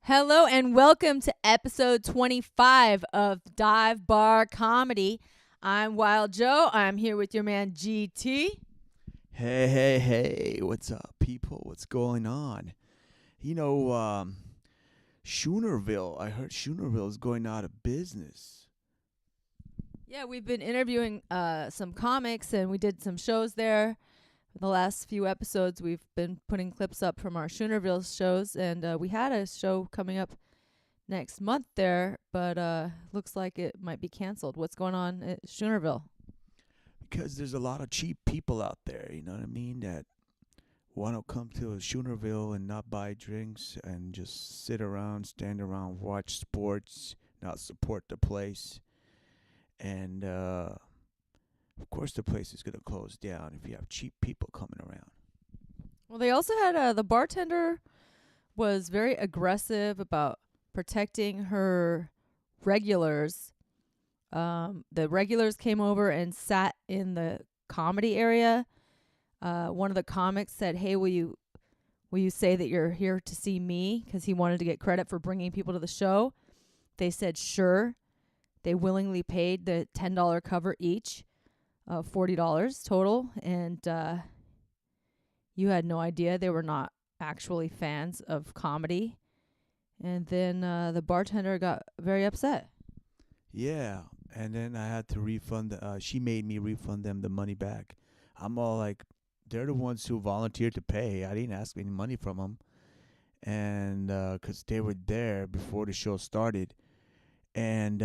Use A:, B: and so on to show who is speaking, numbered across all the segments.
A: Hello and welcome to episode 25 of Dive Bar Comedy. I'm Wild Joe. I'm here with your man GT.
B: Hey, what's up, people? What's going on? Schoonerville, I heard Schoonerville is going out of business.
A: Yeah, we've been interviewing some comics and we did some shows there. The last few episodes, we've been putting clips up from our Schoonerville shows, and we had a show coming up next month there, but looks like it might be canceled. What's going on at Schoonerville?
B: Because there's a lot of cheap people out there, you know what I mean, that want to come to Schoonerville and not buy drinks and just sit around, stand around, watch sports, not support the place. And, of course, the place is going to close down if you have cheap people coming around.
A: Well, they also had the bartender was very aggressive about protecting her regulars. The regulars came over and sat in the comedy area. One of the comics said, "Hey, will you say that you're here to see me?" Because he wanted to get credit for bringing people to the show. They said, "Sure." They willingly paid the $10 cover each, $40 total, and you had no idea they were not actually fans of comedy. And then the bartender got very upset.
B: Yeah, and then I had to refund. She made me refund them the money back. I'm all like, they're the ones who volunteered to pay. I didn't ask any money from them, and because they were there before the show started, and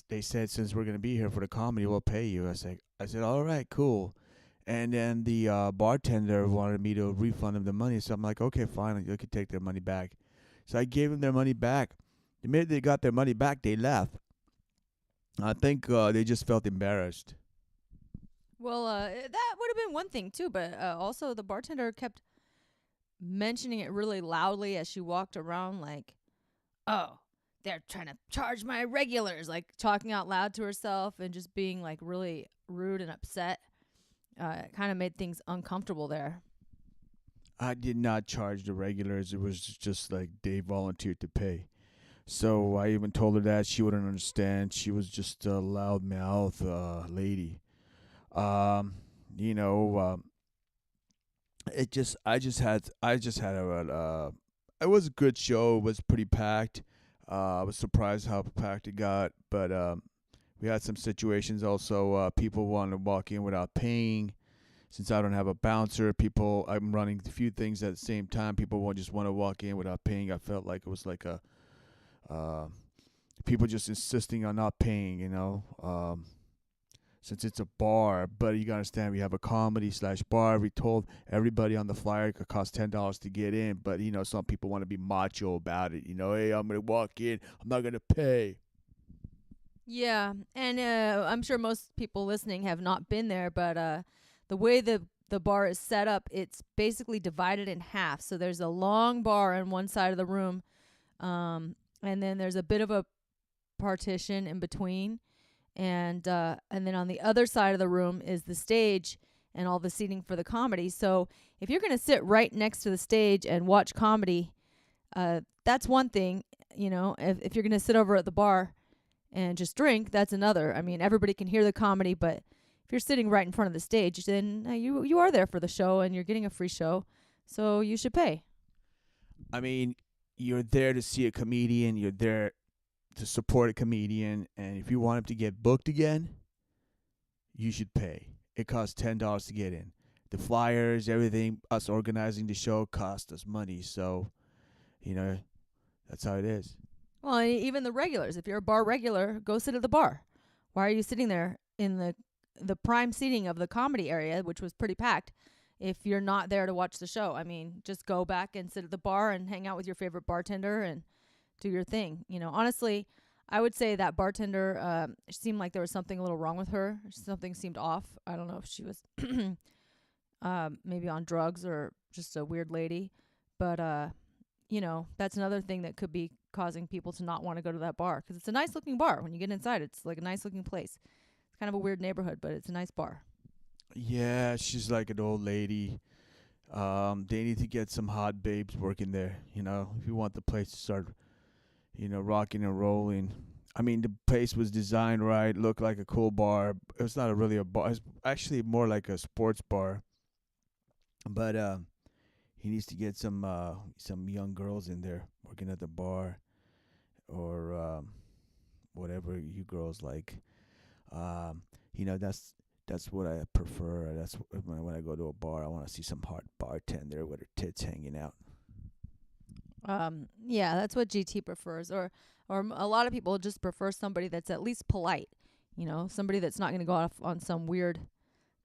B: they said since we're gonna be here for the comedy, we'll pay you. I said, all right, cool. And then the bartender wanted me to refund him the money, so I'm like, okay, fine, you can take their money back. So I gave them their money back. The minute they got their money back, they left. I think they just felt embarrassed.
A: Well, that would have been one thing too, but also the bartender kept mentioning it really loudly as she walked around, like, "Oh, they're trying to charge my regulars," like talking out loud to herself and just being like really rude and upset. It kind of made things uncomfortable there.
B: I did not charge the regulars. It was just like they volunteered to pay. So I even told her that she wouldn't understand. She was just a loudmouth lady. Um, you know, I just had it was a good show. It was pretty packed. I was surprised how packed it got, but we had some situations also. People wanted to walk in without paying. Since I don't have a bouncer, I'm running a few things at the same time. People won't just want to walk in without paying. I felt like it was like a uh, people just insisting on not paying. Since it's a bar, but you gotta understand we have a comedy/bar. We told everybody on the flyer it could cost $10 to get in, but some people want to be macho about it. Hey, I'm gonna walk in, I'm not gonna pay.
A: Yeah, and I'm sure most people listening have not been there, but the way the bar is set up, it's basically divided in half. So there's a long bar on one side of the room, and then there's a bit of a partition in between, and then on the other side of the room is the stage and all the seating for the comedy. So if you're gonna sit right next to the stage and watch comedy, that's one thing. If you're gonna sit over at the bar and just drink, that's another. I mean, everybody can hear the comedy, but if you're sitting right in front of the stage, then you are there for the show and you're getting a free show, so you should pay.
B: I mean, you're there to see a comedian, you're there to support a comedian, and if you want him to get booked again, you should pay. It costs $10 to get in. The flyers, everything, us organizing the show cost us money, so that's how it is.
A: Well, and even the regulars, if you're a bar regular, go sit at the bar. Why are you sitting there in the prime seating of the comedy area, which was pretty packed, if you're not there to watch the show? I mean, just go back and sit at the bar and hang out with your favorite bartender and do your thing. Honestly, I would say that bartender seemed like there was something a little wrong with her. Something seemed off. I don't know if she was maybe on drugs or just a weird lady. But, that's another thing that could be causing people to not want to go to that bar, because it's a nice looking bar. When you get inside, it's like a nice looking place. It's kind of a weird neighborhood, but it's a nice bar.
B: Yeah, she's like an old lady. They need to get some hot babes working there. If you want the place to start rocking and rolling. I mean, the place was designed right, looked like a cool bar. It's not really a bar. It's actually more like a sports bar. But he needs to get some young girls in there working at the bar, or whatever you girls like. Um, that's what I prefer. That's when I go to a bar, I want to see some hot bartender with her tits hanging out.
A: Yeah, that's what GT prefers, or a lot of people just prefer somebody that's at least polite. Somebody that's not going to go off on some weird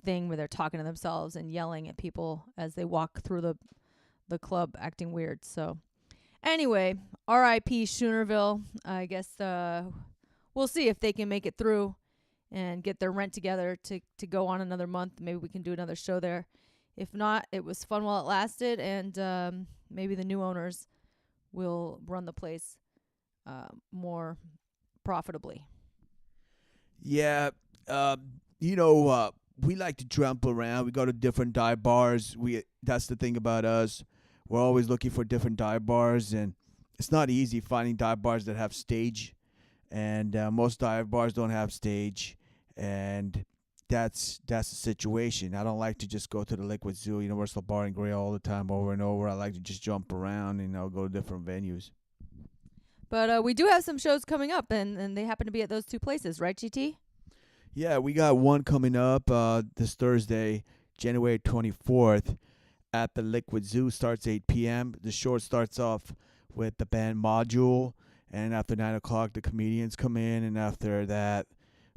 A: thing where they're talking to themselves and yelling at people as they walk through the club acting weird. So anyway, R.I.P. Schoonerville. I guess we'll see if they can make it through and get their rent together to go on another month. Maybe we can do another show there. If not, it was fun while it lasted, and maybe the new owners will run the place more profitably.
B: Yeah, we like to jump around. We go to different dive bars. That's the thing about us. We're always looking for different dive bars, and it's not easy finding dive bars that have stage. And most dive bars don't have stage, and that's the situation. I don't like to just go to the Liquid Zoo, Universal Bar and Grill all the time, over and over. I like to just jump around and go to different venues.
A: But we do have some shows coming up, and they happen to be at those two places, right, GT?
B: Yeah, we got one coming up this Thursday, January 24th, at the Liquid Zoo. Starts 8 p.m. The show starts off with the band Module, and after 9 o'clock, the comedians come in, and after that,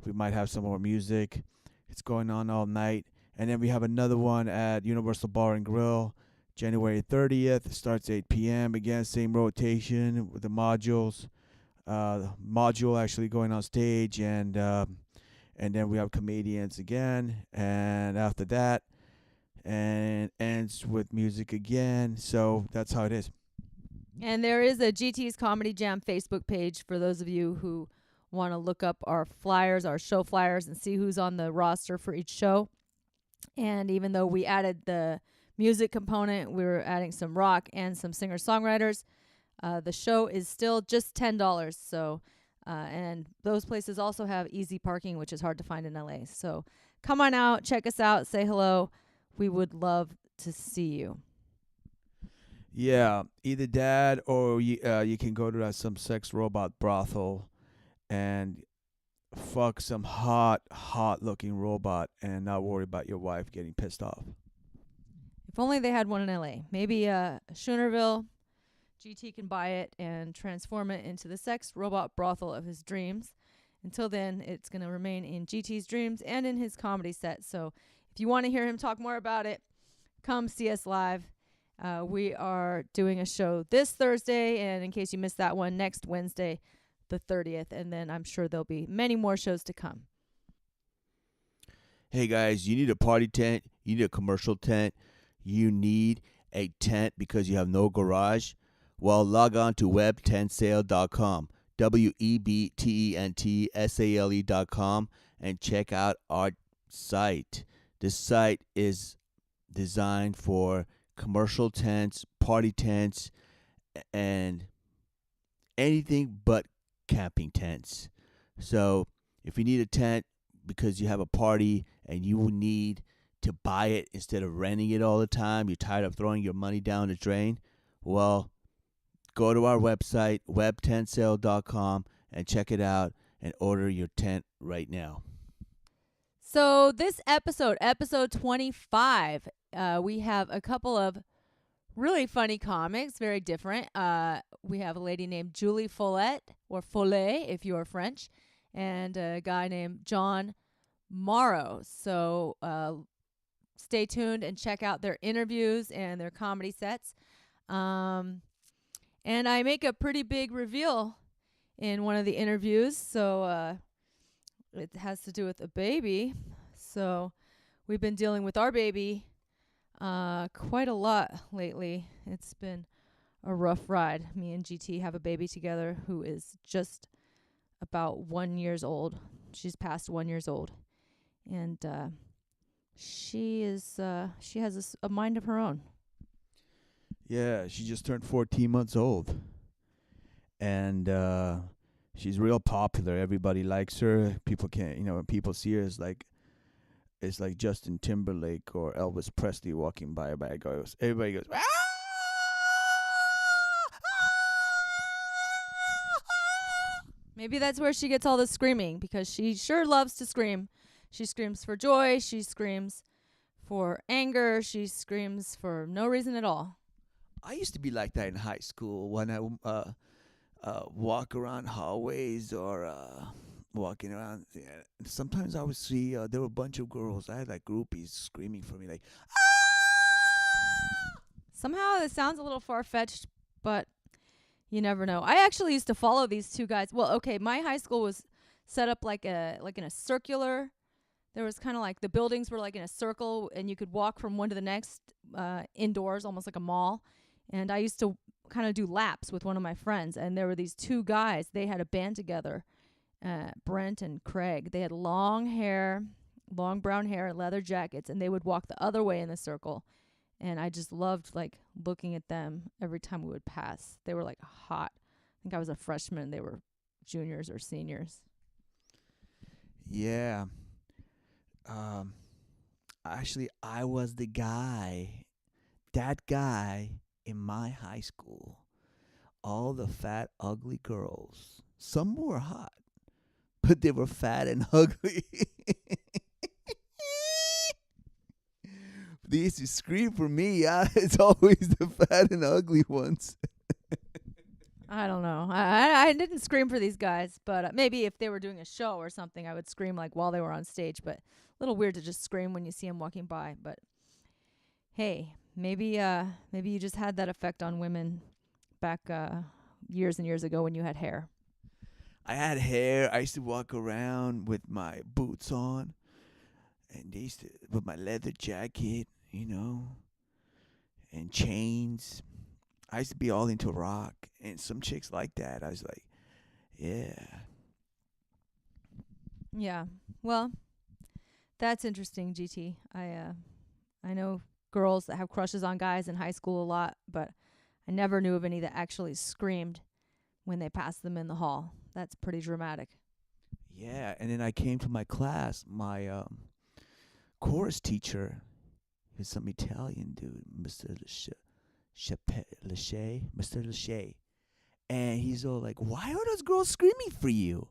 B: we might have some more music. It's going on all night. And then we have another one at Universal Bar and Grill, January 30th. It starts 8 p.m. Again, same rotation with the modules. Module actually going on stage, and then we have comedians again. And after that, and ends with music again. So that's how it is.
A: And there is a GT's Comedy Jam Facebook page for those of you who want to look up our flyers, our show flyers, and see who's on the roster for each show. And even though we added the music component, we were adding some rock and some singer-songwriters. The show is still just $10. So, and those places also have easy parking, which is hard to find in LA. So come on out, check us out, say hello. We would love to see you.
B: Yeah, either that or you can go to some sex robot brothel and fuck some hot looking robot and not worry about your wife getting pissed off.
A: If only they had one in LA. Maybe Schoonerville, GT can buy it and transform it into the sex robot brothel of his dreams. Until then, it's going to remain in GT's dreams and in his comedy set. So if you want to hear him talk more about it, come see us live. We are doing a show this Thursday, and in case you missed that one, next Wednesday, the 30th. And then I'm sure there'll be many more shows to come.
B: Hey guys, you need a party tent, you need a commercial tent, you need a tent because you have no garage? Well, log on to webtentsale.com, WEBTENTSALE.com, and check out our site. This site is designed for commercial tents, party tents, and anything but camping tents. So if you need a tent because you have a party and you need to buy it instead of renting it all the time, you're tired of throwing your money down the drain, well, go to our website, webtentsale.com, and check it out and order your tent right now.
A: So this episode 25, we have a couple of really funny comics, very different. We have a lady named Julie Folette, or Follet if you're French, and a guy named Jon Morrow. So stay tuned and check out their interviews and their comedy sets. And I make a pretty big reveal in one of the interviews, so it has to do with a baby. So we've been dealing with our baby quite a lot lately. It's been a rough ride. Me and GT have a baby together who is just about 1 year old. She's past 1 year old. And she has a mind of her own.
B: Yeah, she just turned 14 months old. and she's real popular. Everybody likes her. People can't, when people see her, it's like Justin Timberlake or Elvis Presley walking by. Everybody goes, ah!
A: Maybe that's where she gets all the screaming, because she sure loves to scream. She screams for joy. She screams for anger. She screams for no reason at all.
B: I used to be like that in high school when I walk around hallways or walking around. Yeah, sometimes I would see there were a bunch of girls. I had like groupies screaming for me, like,
A: Somehow it sounds a little far-fetched, but you never know. I actually used to follow these two guys. Well, okay, my high school was set up like in a circular. There was kind of like the buildings were like in a circle, and you could walk from one to the next indoors, almost like a mall. And I used to kind of do laps with one of my friends, and there were these two guys. They had a band together, Brent and Craig. They had long hair, long brown hair, and leather jackets, and they would walk the other way in the circle. And I just loved like looking at them every time we would pass. They were like hot. I think I was a freshman. They were juniors or seniors.
B: yeah. Actually, I was that guy in my high school. All the fat, ugly girls. Some were hot, but they were fat and ugly. They used to scream for me. Yeah, it's always the fat and ugly ones.
A: I don't know. I didn't scream for these guys, but maybe if they were doing a show or something, I would scream like while they were on stage. But a little weird to just scream when you see them walking by. But hey, maybe you just had that effect on women back years and years ago when you had hair.
B: I had hair. I used to walk around with my boots on, and they used to with my leather jacket, and chains. I used to be all into rock, and some chicks like that. I was like, yeah.
A: Yeah. Well, that's interesting, GT. I know girls that have crushes on guys in high school a lot, but I never knew of any that actually screamed when they passed them in the hall. That's pretty dramatic.
B: Yeah, and then I came to my class. My chorus teacher, he's some Italian dude, Mr. Lachey. And he's all like, why are those girls screaming for you?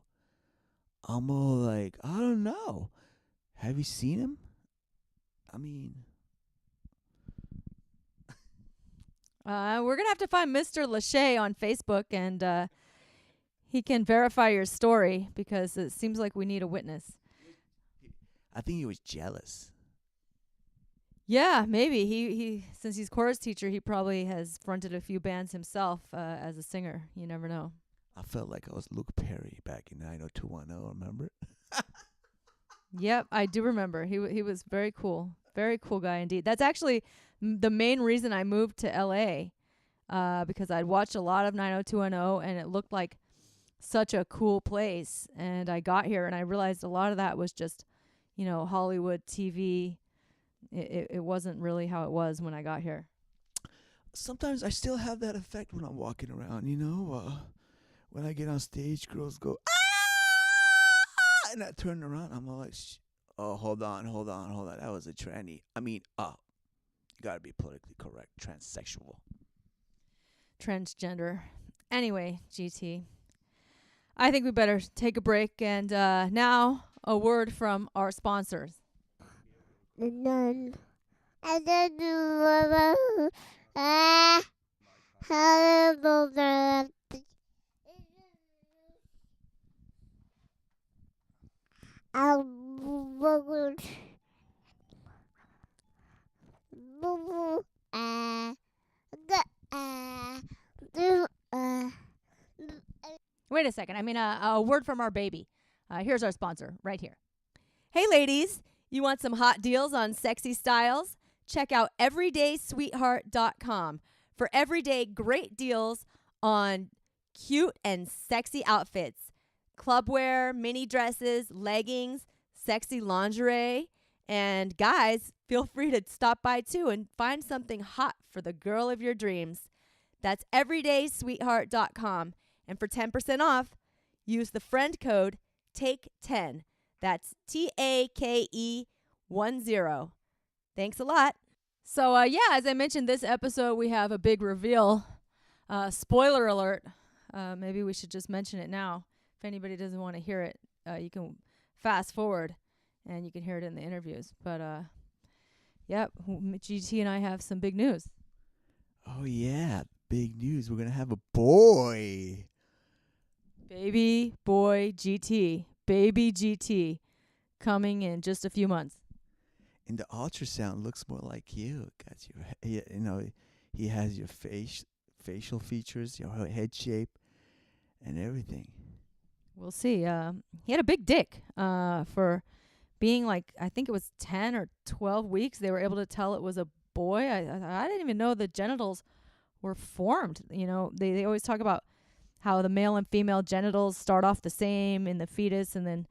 B: I'm all like, I don't know. Have you seen him? I mean...
A: We're going to have to find Mr. Lachey on Facebook, and he can verify your story, because it seems like we need a witness.
B: I think he was jealous.
A: Yeah, maybe. He since he's chorus teacher, he probably has fronted a few bands himself as a singer. You never know.
B: I felt like I was Luke Perry back in 90210, remember?
A: Yep, I do remember. He was very cool. Very cool guy indeed. That's actually the main reason I moved to LA, because I'd watched a lot of 90210, and it looked like such a cool place. And I got here, and I realized a lot of that was just, Hollywood TV. It wasn't really how it was when I got here.
B: Sometimes I still have that effect when I'm walking around, when I get on stage, girls go, ah! And I turn around, I'm all like, oh, hold on. That was a tranny. I mean, you gotta be politically correct. Transsexual.
A: Transgender. Anyway, GT, I think we better take a break, and now a word from our sponsors.
C: None.
A: Wait a second. I mean, a word from our baby. Here's our sponsor right here. Hey, ladies. You want some hot deals on sexy styles? Check out everydaysweetheart.com for everyday great deals on cute and sexy outfits, clubwear, mini dresses, leggings, sexy lingerie. And guys, feel free to stop by too and find something hot for the girl of your dreams. That's everydaysweetheart.com. And for 10% off, use the friend code TAKE10. That's TAKE10. Thanks a lot. So, as I mentioned, this episode we have a big reveal. Spoiler alert. Maybe we should just mention it now. If anybody doesn't want to hear it, you can fast forward and you can hear it in the interviews. But, GT and I have some big news.
B: Oh, yeah. Big news. We're going to have a boy.
A: Baby boy GT. Baby GT. Coming in just a few months.
B: And the ultrasound looks more like you. Got your, he has your facial features, your head shape, and everything.
A: We'll see. He had a big dick. For being like, I think it was 10 or 12 weeks, they were able to tell it was a boy. I didn't even know the genitals were formed. They always talk about how the male and female genitals start off the same in the fetus and then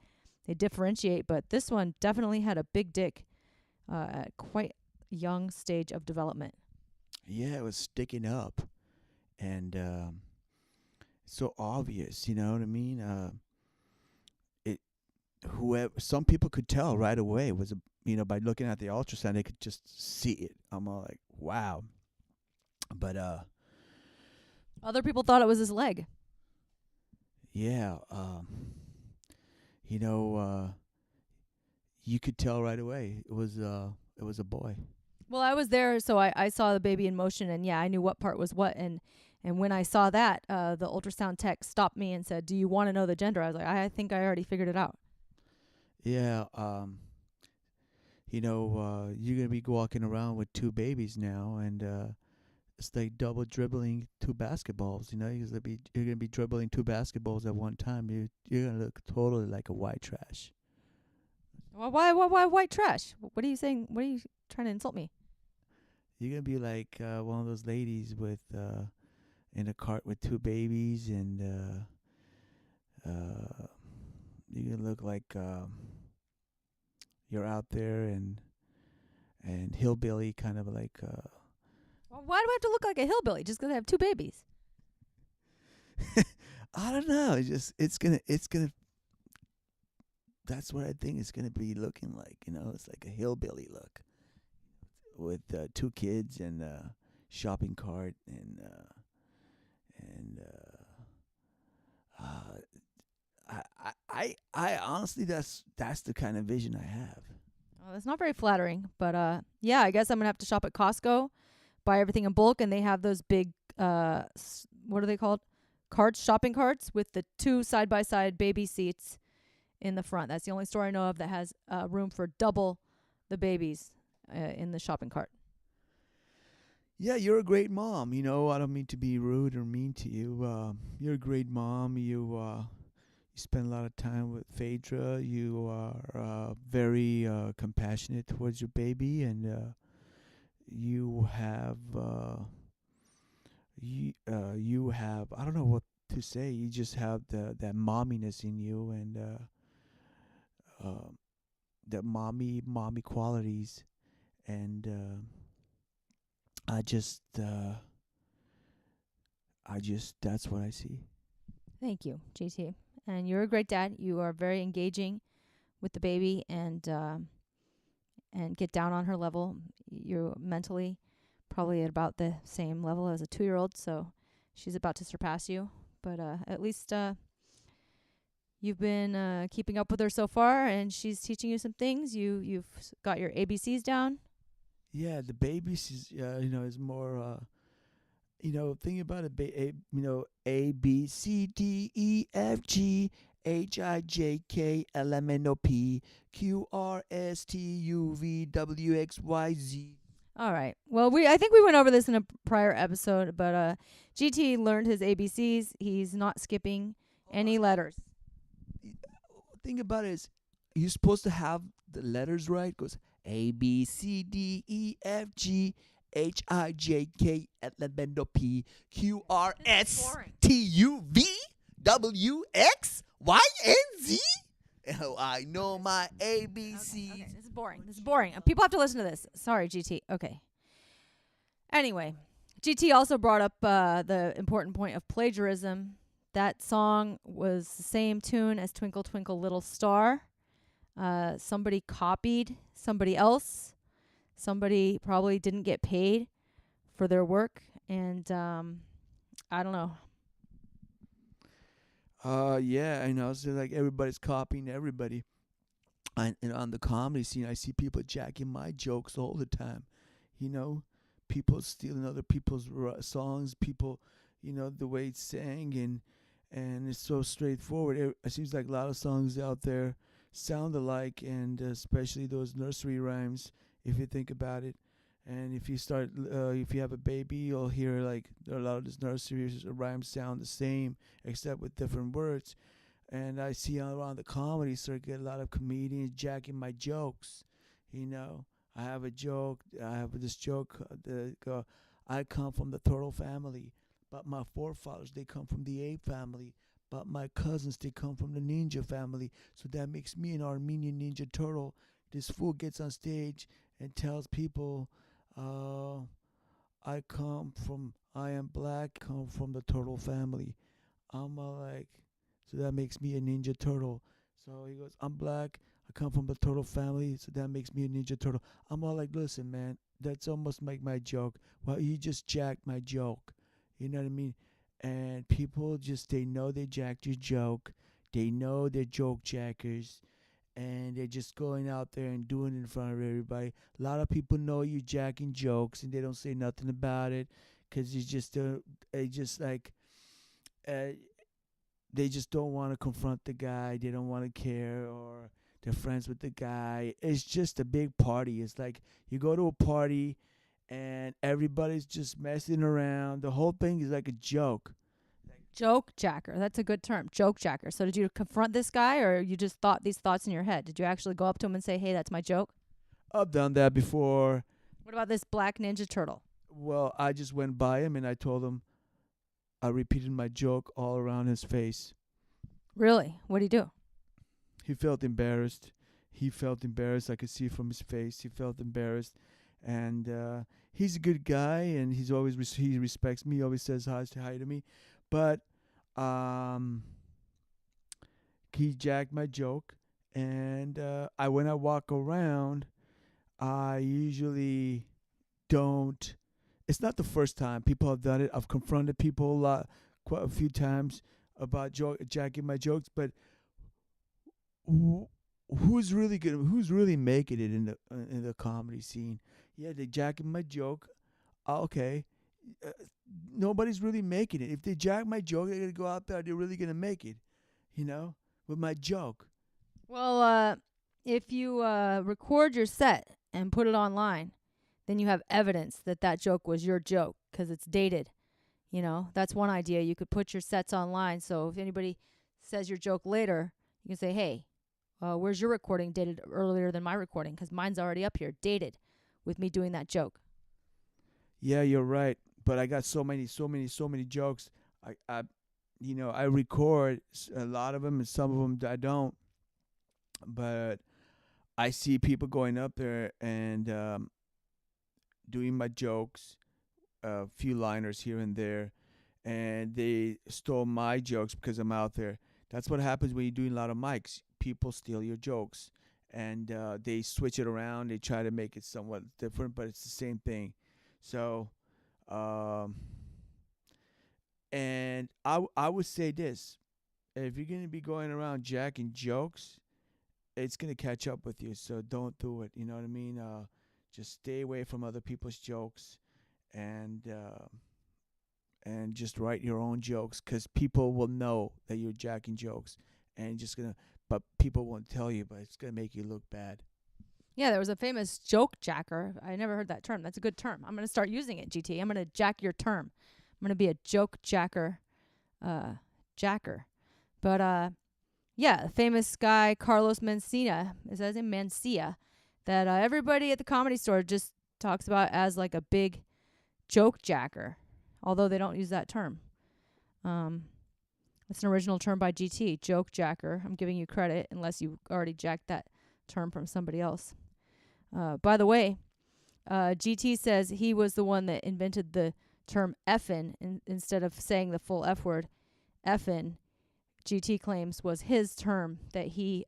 A: they differentiate. But this one definitely had a big dick at quite a young stage of development. Yeah,
B: it was sticking up. And so obvious, you know what I mean? Some people could tell right away. It was by looking at the ultrasound, they could just see it. I'm all like, wow. But
A: other people thought it was his leg.
B: Yeah, you could tell right away it was a boy.
A: Well, I was there, so I saw the baby in motion, and I knew what part was what. And when I saw that, the ultrasound tech stopped me and said, "Do you want to know the gender?" I was like, "I think I already figured it out."
B: Yeah, you're gonna be walking around with two babies now, and it's like double dribbling two basketballs. You're gonna be dribbling two basketballs at one time. You're gonna look totally like a white trash.
A: Well, why white trash? What are you saying? What are you trying to insult me?
B: You're gonna be like one of those ladies with in a cart with two babies, and you're gonna look like you're out there and hillbilly, kind of like.
A: Well, why do I have to look like a hillbilly just 'cause I have two babies?
B: I don't know. It's gonna. That's what I think it's gonna be looking like. It's like a hillbilly look with two kids and a shopping cart and I honestly that's the kind of vision I have.
A: Well, that's not very flattering, but I guess I'm gonna have to shop at Costco, buy everything in bulk, and they have those big what are they called? Shopping carts with the two side by side baby seats in the front. That's the only store I know of that has room for double the babies in the shopping cart.
B: Yeah, you're a great mom. I don't mean to be rude or mean to you. You're a great mom. You spend a lot of time with Phaedra. You are very compassionate towards your baby, and you have I don't know what to say. You just have that momminess in you, and that mommy qualities, and I just that's what I see.
A: Thank you, GT. And you're a great dad. You are very engaging with the baby and get down on her level. You're mentally probably at about the same level as a 2-year-old, so she's about to surpass you. But at least you've been keeping up with her so far, and she's teaching you some things. You've got your ABCs down.
B: Yeah, the babies is more thinking about it. A B C D E F G H I J K L M N O P Q R S T U V W X Y Z.
A: All right. Well, I think we went over this in a prior episode, but GT learned his ABCs. He's not skipping any letters.
B: Thing about it is, you're supposed to have the letters right. It goes A B C D E F G H I J K L M N O P Q R S T U V W X Y and Z. Oh, I know my ABCs.
A: Okay, this is boring. People have to listen to this. Sorry, GT. Okay. Anyway, GT also brought up the important point of plagiarism. that song was the same tune as Twinkle Twinkle Little Star. Somebody copied somebody else. Somebody probably didn't get paid for their work, and I don't know.
B: Yeah, I know. So like everybody's copying everybody. And on the comedy scene, I see people jacking my jokes all the time. You know, people stealing other people's songs. People, the way it's sang, and it's so straightforward. It seems like a lot of songs out there sound alike, and especially those nursery rhymes. If you think about it, and if if you have a baby, you'll hear like a lot of these nursery rhymes sound the same, except with different words. And I see around the comedy circuit a lot of comedians jacking my jokes. I have a joke. I have this joke. I come from the turtle family, but my forefathers, they come from the ape family. But my cousins, they come from the ninja family. So that makes me an Armenian ninja turtle. This fool gets on stage and tells people, I am black, come from the turtle family. I'm like, so that makes me a ninja turtle. So he goes, I'm black, I come from the turtle family, so that makes me a ninja turtle. I'm all like, listen, man, that's almost like my joke. Well, you just jacked my joke. You know what I mean? And people they know they jacked your joke. They know they're joke jackers. And they're just going out there and doing it in front of everybody. A lot of people know you jacking jokes, and they don't say nothing about it, because they just don't want to confront the guy. They don't want to care, or they're friends with the guy. It's just a big party. It's like you go to a party and everybody's just messing around. The whole thing is like a joke.
A: Joke jacker. That's a good term. Joke jacker. So did you confront this guy, or you just thought these thoughts in your head? Did you actually go up to him and say, hey, that's my joke?
B: I've done that before.
A: What about this black ninja turtle?
B: Well, I just went by him and I told him, I repeated my joke all around his face.
A: Really? What do you do?
B: He felt embarrassed. I could see from his face. He felt embarrassed. And he's a good guy, and he respects me. He always says hi to me. But he jacked my joke. And when I walk around, I usually don't. It's not the first time people have done it. I've confronted people quite a few times about jacking my jokes, but who's really good? Who's really making it in the comedy scene? Yeah, they jacking my joke. Okay, nobody's really making it. If they jack my joke, they're gonna go out there. They're really gonna make it, with my joke.
A: Well, if you record your set and put it online, then you have evidence that joke was your joke because it's dated. That's one idea. You could put your sets online, so if anybody says your joke later, you can say, hey, where's your recording dated earlier than my recording? Because mine's already up here, dated, with me doing that joke.
B: Yeah, you're right. But I got so many jokes. I record a lot of them, and some of them I don't. But I see people going up there and doing my jokes, a few liners here and there, and they stole my jokes because I'm out there. That's what happens when you're doing a lot of mics. People steal your jokes, and they switch it around. They try to make it somewhat different, but it's the same thing. So, and I would say this: if you're gonna be going around jacking jokes, it's gonna catch up with you. So don't do it. You know what I mean? Just stay away from other people's jokes, and just write your own jokes, because people will know that you're jacking jokes, and but people won't tell you, but it's gonna make you look bad.
A: Yeah, there was a famous joke jacker. I never heard that term. That's a good term. I'm going to start using it, GT. I'm going to jack your term. I'm going to be a joke jacker. But yeah, the famous guy Carlos Mencia, is that his name? Mencia, that everybody at the Comedy Store just talks about as like a big joke jacker, although they don't use that term. It's an original term by GT, joke jacker. I'm giving you credit unless you already jacked that term from somebody else. By the way, GT says he was the one that invented the term effin' instead of saying the full F word. effin', GT claims was his term that he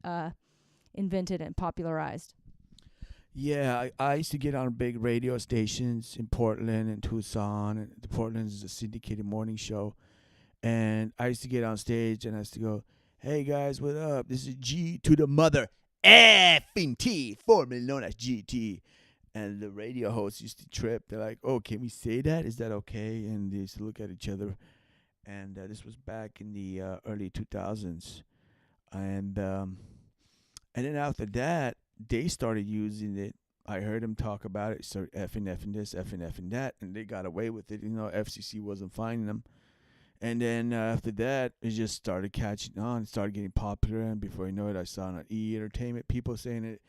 A: invented and popularized.
B: Yeah, I used to get on big radio stations in Portland and Tucson. And the Portland is a syndicated morning show. And I used to get on stage and I used to go, "Hey guys, what up? This is G to the mother effing T, formerly known as GT." And the radio hosts used to trip. They're like, "Oh, can we say that? Is that okay?" And they used to look at each other. And this was back in the early 2000s. And then after that, they started using it. I heard them talk about it, start effing this, effing that, and they got away with it. FCC wasn't finding them. And then after that, it just started catching on, started getting popular. And before you know it, I saw it on E Entertainment, people saying it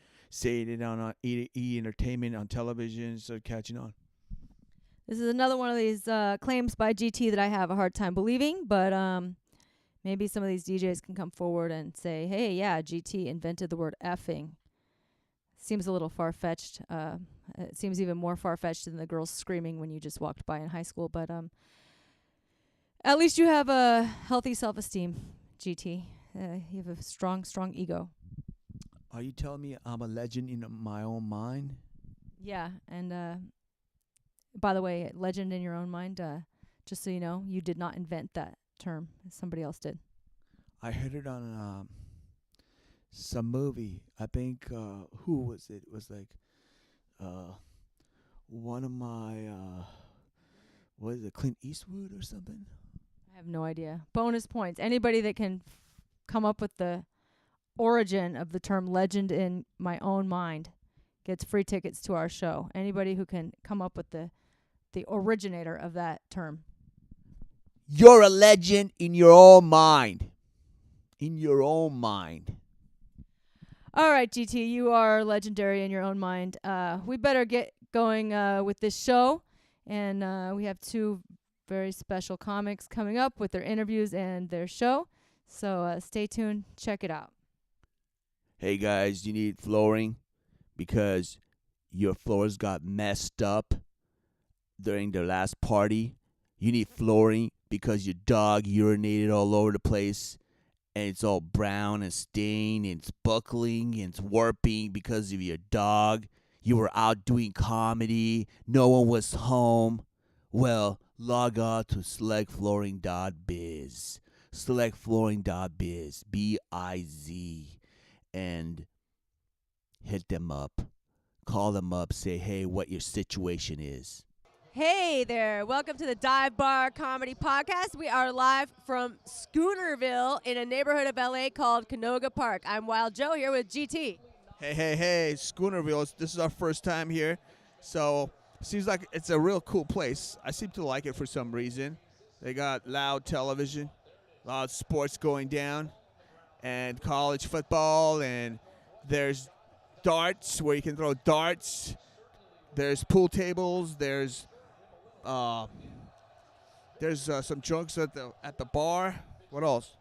B: on E Entertainment on television, started catching on.
A: This is another one of these claims by GT that I have a hard time believing, but maybe some of these DJs can come forward and say, "Hey, yeah, GT invented the word effing." Seems a little far-fetched. It seems even more far-fetched than the girls screaming when you just walked by in high school. But at least you have a healthy self-esteem, GT. You have a strong, strong ego.
B: Are you telling me I'm a legend in my own mind?
A: Yeah, and by the way, legend in your own mind, just so you know, you did not invent that term. Somebody else did.
B: I heard it on some movie. I think who was it? It was like one of my what is it, Clint Eastwood or something?
A: I have no idea. Bonus points. Anybody that can come up with the origin of the term legend in my own mind gets free tickets to our show. Anybody who can come up with the originator of that term.
B: You're a legend in your own mind. In your own mind.
A: All right, GT, you are legendary in your own mind. We better get going with this show. And we have two very special comics coming up with their interviews and their show. So stay tuned. Check it out.
B: Hey, guys, you need flooring because your floors got messed up during the last party. You need flooring because your dog urinated all over the place. And it's all brown and stained, and it's buckling, and it's warping because of your dog. You were out doing comedy. No one was home. Well, log on to selectflooring.biz. Selectflooring.biz. B-I-Z. And hit them up. Call them up. Say, hey, what your situation is.
D: Hey there, welcome to the Dive Bar Comedy Podcast. We are live from Schoonerville in a neighborhood of LA called Canoga Park. I'm Wild Joe here with GT.
B: Hey, Schoonerville. This is our first time here. So, seems like it's a real cool place. I seem to like it for some reason. They got loud television, loud sports going down, and college football, and there's darts where you can throw darts. There's pool tables. There's some junks at the bar. What else?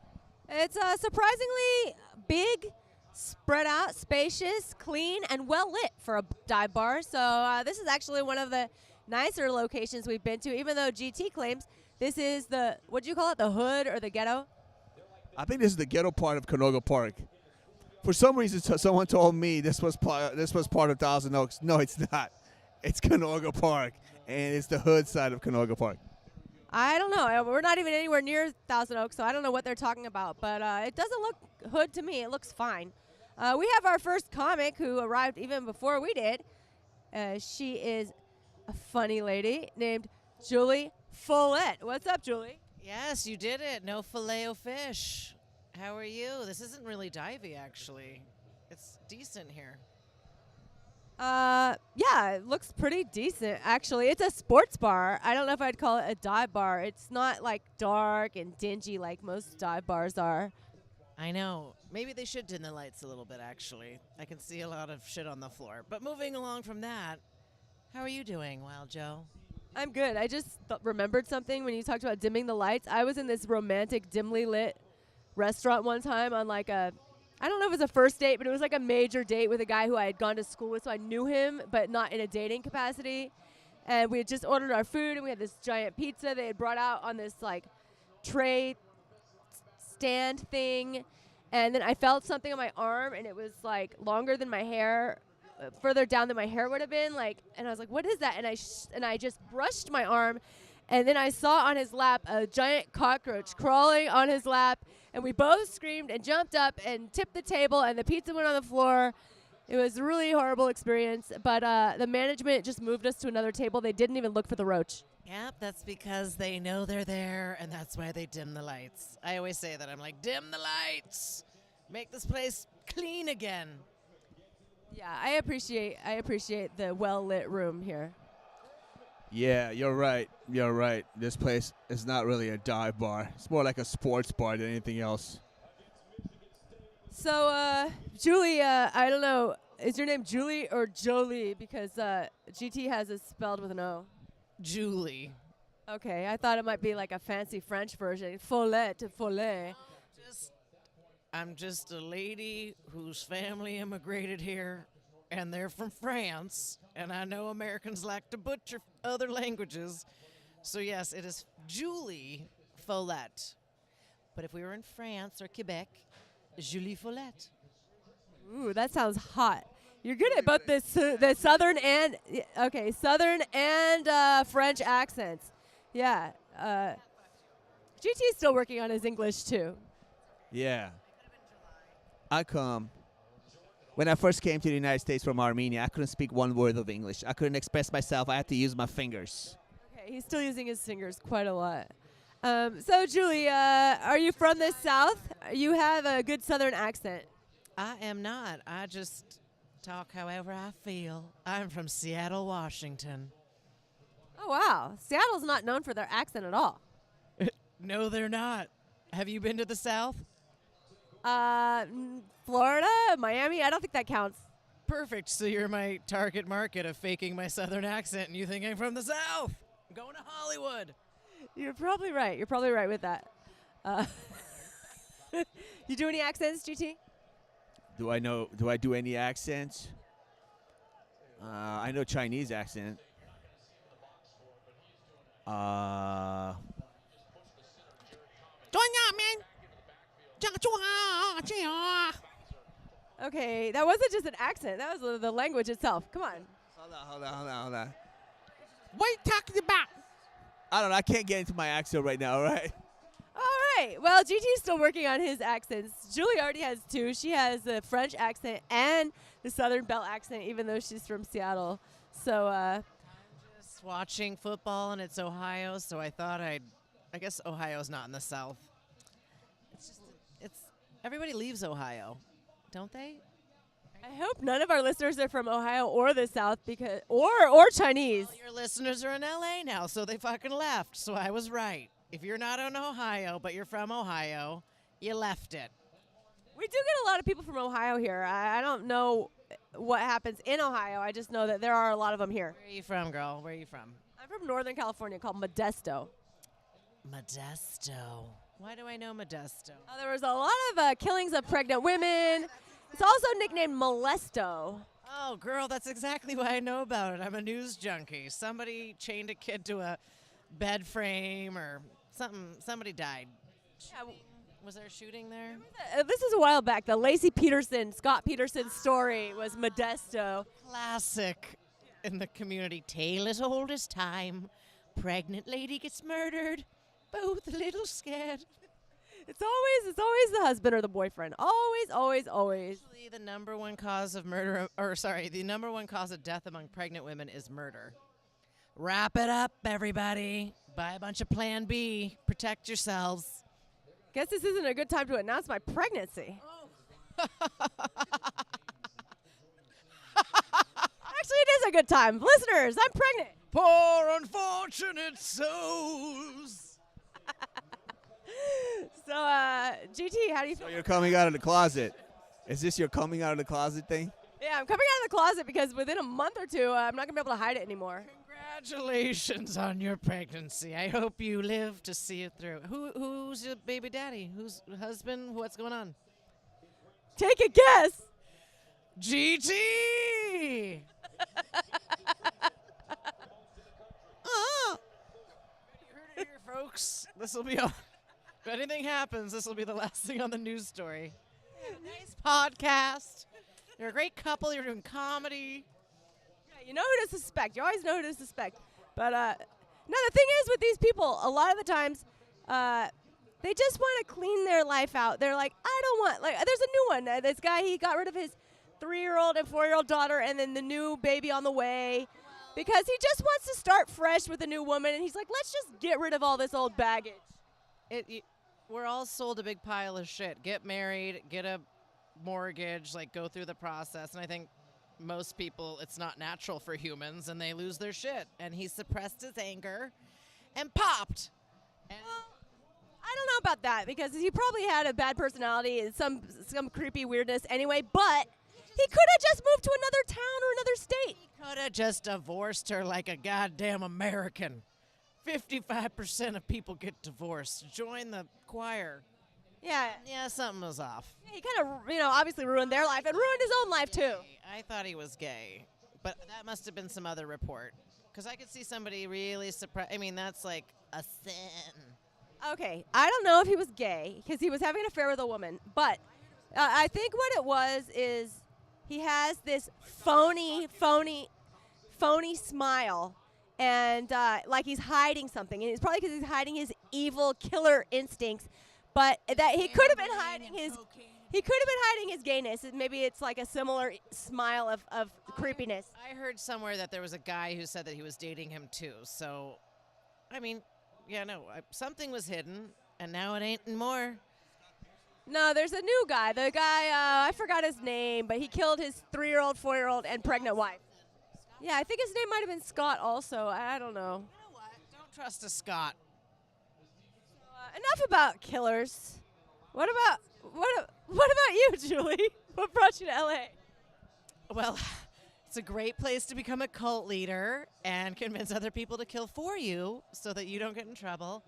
D: It's surprisingly big, spread out, spacious, clean, and well lit for a dive bar. So this is actually one of the nicer locations we've been to, even though GT claims this is the, what do you call it, the hood or the ghetto?
B: I think this is the ghetto part of Canoga Park. For some reason, someone told me this was part of Thousand Oaks. No, it's not. It's Canoga Park, and it's the hood side of Canoga Park.
D: I don't know. We're not even anywhere near Thousand Oaks, so I don't know what they're talking about. But it doesn't look hood to me. It looks fine. We have our first comic who arrived even before we did. She is a funny lady named Julie Folette. What's up, Julie?
E: Yes, you did it. No filet-o-fish. How are you? This isn't really divey, actually. It's decent here.
D: Yeah, it looks pretty decent, actually. It's a sports bar. I don't know if I'd call it a dive bar. It's not, like, dark and dingy like most dive bars are.
E: I know. Maybe they should dim the lights a little bit, actually. I can see a lot of shit on the floor. But moving along from that, how are you doing, Wild Joe?
D: I'm good. I just remembered something when you talked about dimming the lights. I was in this romantic, dimly lit restaurant one time on, like, I don't know if it was a first date, but it was like a major date with a guy who I had gone to school with, so I knew him, but not in a dating capacity. And we had just ordered our food, and we had this giant pizza they had brought out on this, like, tray stand thing, and then I felt something on my arm, and it was like longer than my hair, further down than my hair would have been. Like, and I was like, "What is that?" And I just brushed my arm, and then I saw on his lap a giant cockroach crawling on his lap, and we both screamed and jumped up and tipped the table, and the pizza went on the floor. It was a really horrible experience, but the management just moved us to another table. They didn't even look for the roach.
E: Yep, that's because they know they're there, and that's why they dim the lights. I always say that. I'm like, dim the lights. Make this place clean again.
D: Yeah, I appreciate the well-lit room here.
B: Yeah, you're right. You're right. This place is not really a dive bar. It's more like a sports bar than anything else.
D: So, Julie, I don't know, is your name Julie or Jolie? Because GT has it spelled with an O.
E: Julie.
D: Okay, I thought it might be like a fancy French version. Folette, Follet.
E: I'm just a lady whose family immigrated here, and they're from France, and I know Americans like to butcher other languages. So, yes, it is Julie Folette. But if we were in France or Quebec, Julie Folette.
D: Ooh, that sounds hot. You're good at both the southern and southern and French accents. Yeah. GT's still working on his English too.
B: Yeah. When I first came to the United States from Armenia, I couldn't speak one word of English. I couldn't express myself. I had to use my fingers.
D: Okay, he's still using his fingers quite a lot. So, Julie, are you from the South? You have a good Southern accent.
E: I am not. I just talk however I feel. I'm from Seattle, Washington.
D: Oh, wow. Seattle's not known for their accent at all.
E: No, they're not. Have you been to the South?
D: Florida, Miami, I don't think that counts.
E: Perfect. So you're my target market of faking my Southern accent, and you think I'm from the South. I'm going to Hollywood.
D: You're probably right. You're probably right with that. You do any accents, GT?
B: Do I do any accents? I know Chinese accent.
D: Okay, that wasn't just an accent. That was the language itself. Come on.
B: Hold on. What are you talking about? I don't know. I can't get into my accent right now, all right?
D: All right. Well, GT's still working on his accents. Julie already has two. She has the French accent and the Southern Belle accent, even though she's from Seattle. So,
E: Just watching football, and it's Ohio, so I thought I guess Ohio's not in the South. It's everybody leaves Ohio, don't they?
D: I hope none of our listeners are from Ohio or the South, because or Chinese.
E: Well, your listeners are in LA now, so they fucking left. So I was right. If you're not in Ohio, but you're from Ohio, you left it.
D: We do get a lot of people from Ohio here. I don't know what happens in Ohio. I just know that there are a lot of them here.
E: Where are you from, girl? Where are you from?
D: I'm from Northern California, called Modesto.
E: Modesto. Why do I know Modesto?
D: There was a lot of killings of pregnant women. It's also nicknamed Molesto.
E: Oh, girl, that's exactly why I know about it. I'm a news junkie. Somebody chained a kid to a bed frame or something. Somebody died.
D: Yeah,
E: Was there a shooting there?
D: this is a while back. The Scott Peterson story was Modesto.
E: Classic in the community. Tale as old as time. Pregnant lady gets murdered. Both a little scared.
D: It's always the husband or the boyfriend. Always.
E: Actually, the number one cause of the number one cause of death among pregnant women is murder. Wrap it up, everybody. Buy a bunch of Plan B. Protect yourselves.
D: Guess this isn't a good time to announce my pregnancy. Actually, it is a good time. Listeners, I'm pregnant.
E: Poor unfortunate souls.
D: So, GT, how do you feel?
B: So you're coming out of the closet. Is this your coming out of the closet thing?
D: Yeah, I'm coming out of the closet because within a month or two, I'm not going to be able to hide it anymore.
E: Congratulations on your pregnancy. I hope you live to see it through. Who's your baby daddy? Who's husband? What's going on?
D: Take a guess.
E: GT! You heard it here, folks. This will be on. If anything happens, this will be the last thing on the news story. Nice podcast. You're a great couple. You're doing comedy.
D: Yeah, you know who to suspect. You always know who to suspect. But no, the thing is with these people, a lot of the times, they just want to clean their life out. They're like, I don't want, like, there's a new one. This guy, he got rid of his 3-year-old and 4-year-old daughter and then the new baby on the way because he just wants to start fresh with a new woman. And he's like, let's just get rid of all this old baggage.
E: We're all sold a big pile of shit. Get married, get a mortgage, like go through the process. And I think most people, it's not natural for humans, and they lose their shit. And he suppressed his anger and popped. And
D: I don't know about that because he probably had a bad personality and some creepy weirdness anyway, but he could have just moved to another town or another state.
E: he could have just divorced her like a goddamn American. 55% of people get divorced. Join the choir.
D: Yeah.
E: Yeah, something was off.
D: He kind of, obviously ruined their life and ruined his own life too.
E: I thought he was gay, but that must have been some other report. Because I could see somebody really surprised. I mean, that's like a sin.
D: Okay, I don't know if he was gay because he was having an affair with a woman, but I think what it was is he has this phony smile, and like he's hiding something, and it's probably because he's hiding his evil killer instincts, but that he could have been hiding his gayness. Maybe it's like a similar smile of creepiness.
E: I heard somewhere that there was a guy who said that he was dating him too. So, I mean, yeah, no, something was hidden, and now it ain't anymore.
D: No, there's a new guy. The guy, I forgot his name, but he killed his 3-year-old, 4-year-old, and pregnant wife. Yeah, I think his name might have been Scott also. I don't know.
E: You know what? Don't trust a Scott.
D: Enough about killers. What about you, Julie? What brought you to LA?
E: Well, it's a great place to become a cult leader and convince other people to kill for you so that you don't get in trouble.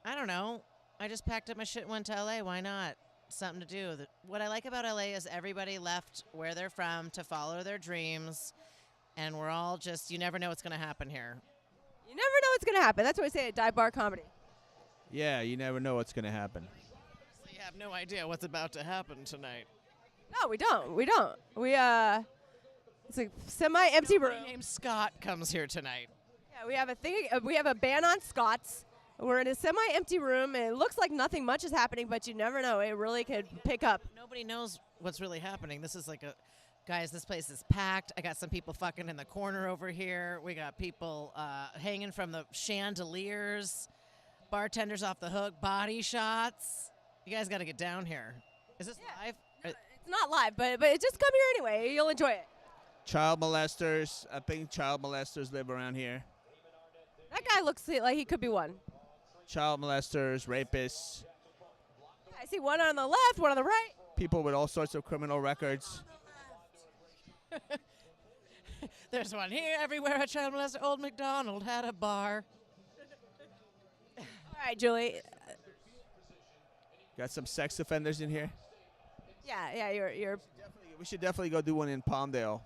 E: I don't know. I just packed up my shit and went to LA. Why not? Something to do. What I like about LA is everybody left where they're from to follow their dreams, and we're all just, you never know what's going to happen here.
D: You never know what's going to happen. That's what we say at Dive Bar Comedy.
B: Yeah, you never know what's going to happen.
E: We have no idea what's about to happen tonight.
D: No, we don't. It's a semi-empty room.
E: Somebody named Scott comes here tonight.
D: Yeah, we have a thing. We have a ban on Scots. We're in a semi-empty room, and it looks like nothing much is happening, but you never know. It really could pick up.
E: Nobody knows what's really happening. This is like guys, this place is packed. I got some people fucking in the corner over here. We got people hanging from the chandeliers, bartenders off the hook, body shots. You guys got to get down here. Is this live?
D: It's not live, but just come here anyway. You'll enjoy it.
B: Child molesters. I think child molesters live around here.
D: That guy looks like he could be one.
B: Child molesters, rapists,
D: Yeah, I see one on the left, one on the right.
B: people with all sorts of criminal records.
E: There's one here, everywhere. A child molester. Old MacDonald had a bar.
D: All right, Julie.
B: Got some sex offenders in here.
D: Yeah, you're.
B: We should definitely go do one in Palmdale.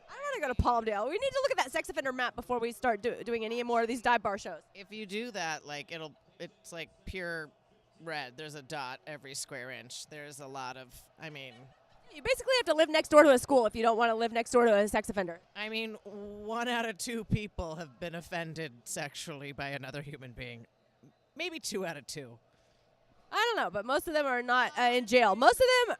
D: I don't want to go to Palmdale. We need to look at that sex offender map before we start doing any more of these dive bar shows.
E: If you do that, like it's like pure red. There's a dot every square inch. There's a lot of,
D: You basically have to live next door to a school if you don't want to live next door to a sex offender.
E: 1 out of 2 people have been offended sexually by another human being. Maybe 2 out of 2.
D: I don't know, but most of them are not in jail. Most of them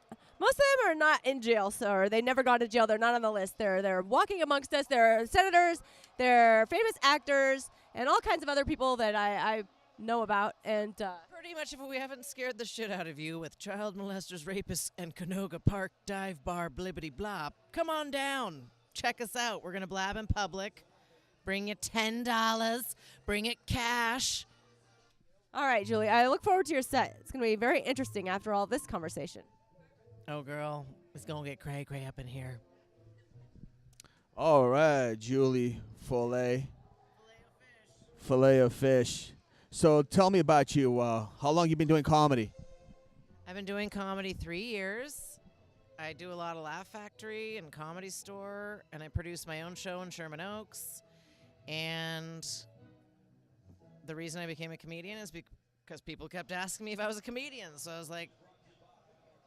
D: are not in jail, or they never got to jail. They're not on the list. They're walking amongst us. They're senators. They're famous actors, and all kinds of other people that I know about. And
E: Pretty much if we haven't scared the shit out of you with child molesters, rapists, and Canoga Park dive bar blibbity blop, come on down. Check us out. We're going to blab in public. Bring you $10. Bring it cash.
D: all right, Julie, I look forward to your set. It's going to be very interesting after all this conversation.
E: Oh, girl, it's going to get cray-cray up in here.
B: All right, Julie Folette. Fillet of fish. So tell me about you. How long you been doing comedy?
E: I've been doing comedy 3 years. I do a lot of Laugh Factory and Comedy Store, and I produce my own show in Sherman Oaks. And the reason I became a comedian is because people kept asking me if I was a comedian. So I was like,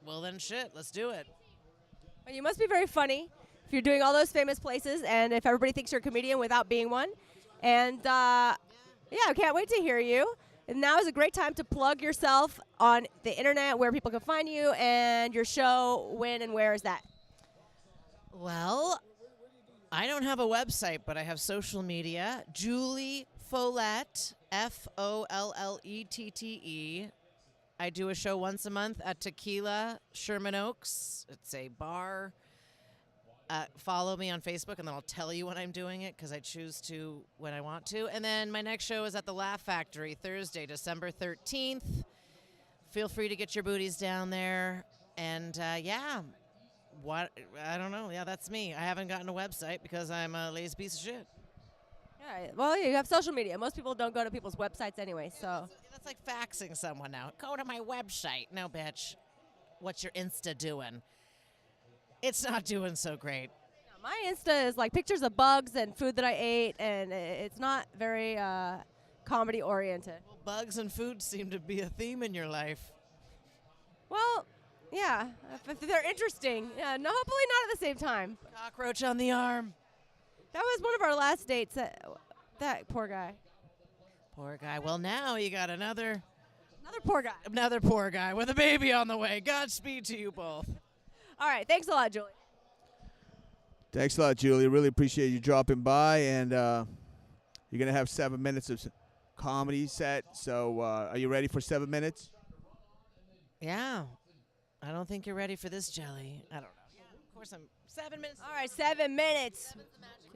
E: well, then shit, let's do it.
D: Well, you must be very funny if you're doing all those famous places and if everybody thinks you're a comedian without being one. And yeah, I can't wait to hear you. And now is a great time to plug yourself on the internet, where people can find you, and your show. When and where is that?
E: Well, I don't have a website, but I have social media. Julie Folette, Folette. I do a show once a month at Tequila, Sherman Oaks. It's a bar. Follow me on Facebook, and then I'll tell you when I'm doing it, because I choose to when I want to. And then my next show is at the Laugh Factory, Thursday, December 13th. Feel free to get your booties down there. And yeah, what I don't know. Yeah, that's me. I haven't gotten a website because I'm a lazy piece of shit.
D: All right. Well, you have social media. Most people don't go to people's websites anyway, so.
E: That's like faxing someone now. Go to my website. No, bitch. What's your Insta doing? It's not doing so great.
D: Yeah, my Insta is like pictures of bugs and food that I ate, and it's not very comedy oriented.
E: Well, bugs and food seem to be a theme in your life.
D: Well, yeah, if they're interesting. Yeah, no, hopefully not at the same time.
E: Cockroach on the arm.
D: That was one of our last dates. That poor guy.
E: Poor guy. Well, now you got another
D: Poor guy.
E: Another poor guy with a baby on the way. Godspeed to you both.
D: All right. Thanks a lot, Julie.
B: Thanks a lot, Julie. Really appreciate you dropping by. And you're going to have 7 minutes of comedy set. So are you ready for 7 minutes?
E: Yeah. I don't think you're ready for this, Jelly. I don't know. Yeah, of course I'm. 7 minutes.
D: All right, 7 minutes.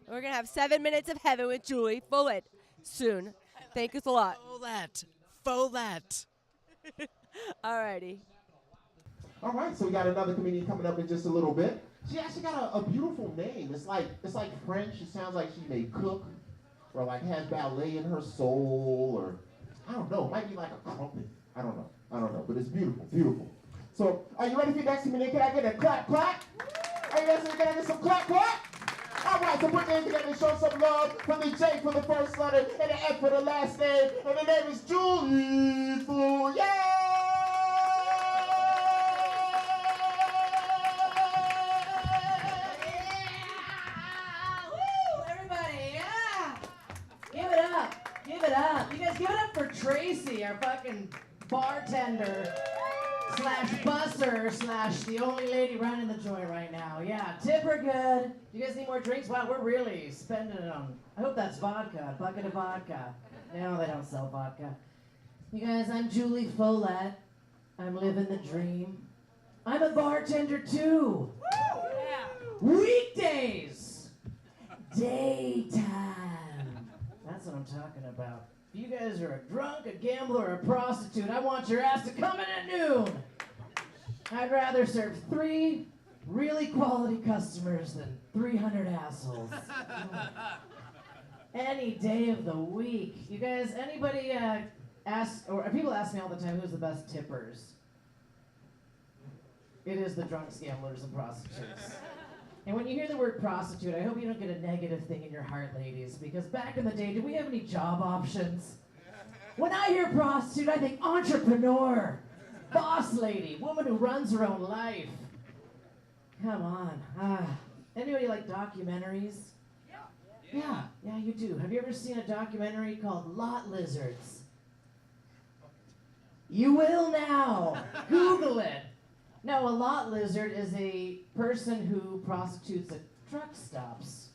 D: We're going to have 7 minutes of heaven with Julie Folette soon. Thank you a lot.
E: Folette.
D: All righty.
F: All right, so we got another comedian coming up in just a little bit. She actually got a beautiful name. It's like French. It sounds like she may cook, or like has ballet in her soul, or I don't know. It might be like a crumpet. I don't know. But it's beautiful, beautiful. So, are you ready for your next comedian? Can I get a clap, clap? Are you ready? Can I get some clap, clap? All right, so put your hands together and show some love for the J for the first letter and the F for the last name, and the name is Julie Folette.
G: Give it up. You guys give it up for Tracy, our fucking bartender slash busser slash the only lady running the joint right now. Yeah, tip her good. Do you guys need more drinks? Wow, we're really spending it on, I hope that's vodka, a bucket of vodka. No, they don't sell vodka. You guys, I'm Julie Folette. I'm living the dream. I'm a bartender too. Yeah. Weekdays. Daytime. That's what I'm talking about. If you guys are a drunk, a gambler, or a prostitute, I want your ass to come in at noon. I'd rather serve 3 really quality customers than 300 assholes. Any day of the week. You guys, anybody people ask me all the time, who's the best tippers? It is the drunks, gamblers, and prostitutes. And when you hear the word prostitute, I hope you don't get a negative thing in your heart, ladies, because back in the day, did we have any job options? When I hear prostitute, I think entrepreneur, boss lady, woman who runs her own life. Come on. Anybody like documentaries? Yeah, you do. Have you ever seen a documentary called Lot Lizards? You will now. Google it. No, a lot lizard is a person who prostitutes at truck stops.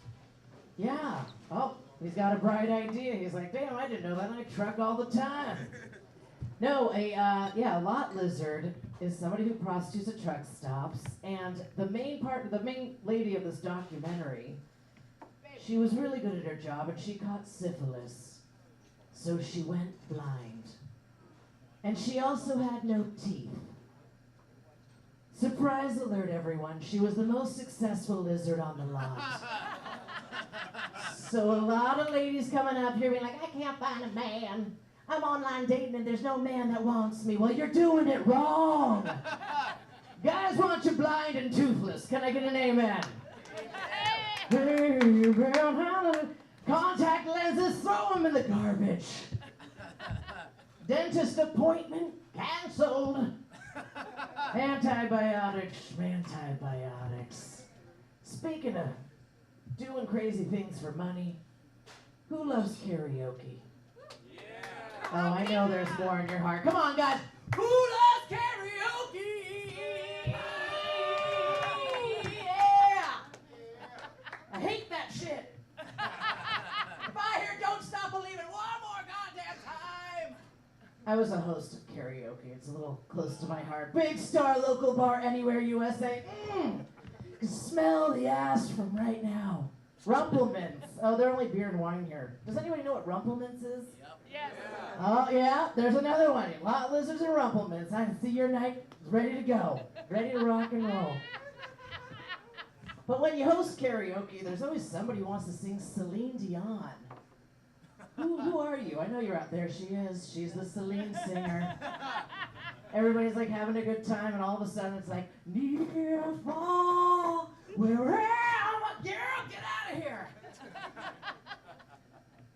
G: Yeah. Oh, he's got a bright idea. He's like, damn, I didn't know that. I truck all the time. No, a lot lizard is somebody who prostitutes at truck stops. And the main lady of this documentary, she was really good at her job, and she caught syphilis. So she went blind. And she also had no teeth. Surprise alert, everyone. She was the most successful lizard on the lot. So a lot of ladies coming up here being like, I can't find a man. I'm online dating and there's no man that wants me. Well, you're doing it wrong. Guys want you blind and toothless. Can I get an amen? Hey, brown, contact lenses, throw them in the garbage. Dentist appointment canceled. Antibiotics, antibiotics. Speaking of doing crazy things for money, who loves karaoke? Yeah. Oh, I know there's more in your heart. Come on, guys. Who loves karaoke? Yeah. I hate that shit. If I hear Don't Stop Believing one more goddamn time. I was a host of karaoke. It's a little close to my heart. Big Star Local Bar Anywhere USA. Can smell the ass from right now. Rumplemints. Oh, they're only beer and wine here. Does anybody know what Rumplemints is? Yep. Yes. Oh, yeah. There's another one. Lot Lizards and Rumplemints. I can see your night is ready to go. Ready to rock and roll. But when you host karaoke, there's always somebody who wants to sing Celine Dion. Who are you? I know you're out there. She is. She's the Celine singer. Everybody's like having a good time, and all of a sudden it's like, near fall, wherever, girl, get out of here.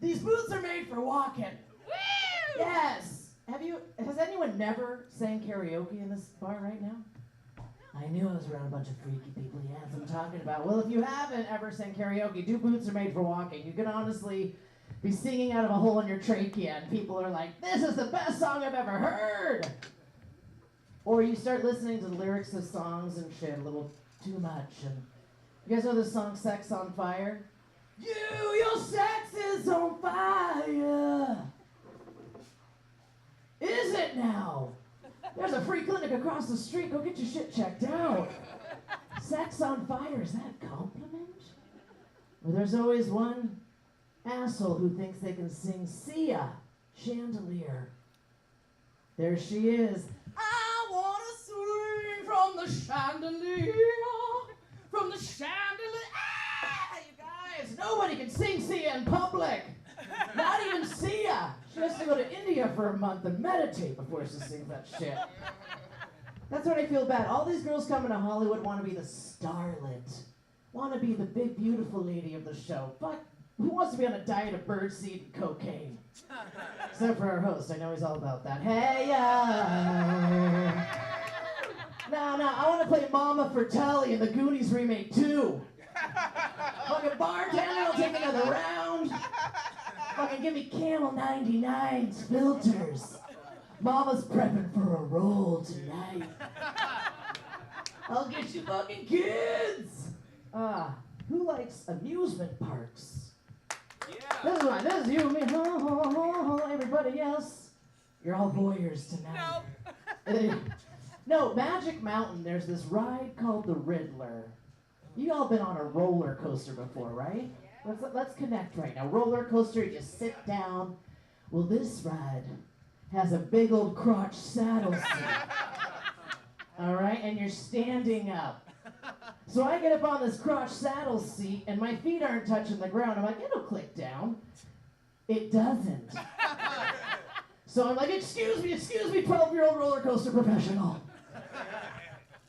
G: These boots are made for walking. Woo! Yes. Has anyone never sang karaoke in this bar right now? I knew I was around a bunch of freaky people. Yeah, that's what I'm talking about. Well, if you haven't ever sang karaoke, boots are made for walking. You can honestly be singing out of a hole in your trachea, and people are like, this is the best song I've ever heard. Or you start listening to the lyrics of songs and shit a little too much. And you guys know this song, Sex on Fire? Your sex is on fire. Is it now? There's a free clinic across the street. Go get your shit checked out. Sex on fire, is that a compliment? Or there's always one asshole who thinks they can sing Sia, Chandelier. There she is. I want to swing from the chandelier, from the chandelier. Ah, you guys, nobody can sing Sia in public. Not even Sia. She has to go to India for a month and meditate before she sings that shit. That's what I feel bad. All these girls coming to Hollywood want to be the starlet, want to be the big, beautiful lady of the show. But who wants to be on a diet of birdseed and cocaine? Except for our host. I know he's all about that. Hey, No, I want to play Mama Fratelli in the Goonies remake too. Fucking bartender will take another round. Fucking give me Camel 99's filters. Mama's prepping for a roll tonight. I'll get you fucking kids. Who likes amusement parks? Yeah. This is you, me, everybody else. You're all voyeurs tonight. No. No, Magic Mountain, there's this ride called the Riddler. You all been on a roller coaster before, right? Yeah. Let's connect right now. Roller coaster, you sit down. Well, this ride has a big old crotch saddle seat. All right, and you're standing up. So I get up on this crotch saddle seat, and my feet aren't touching the ground. I'm like, it'll click down. It doesn't. So I'm like, excuse me, 12-year-old roller coaster professional.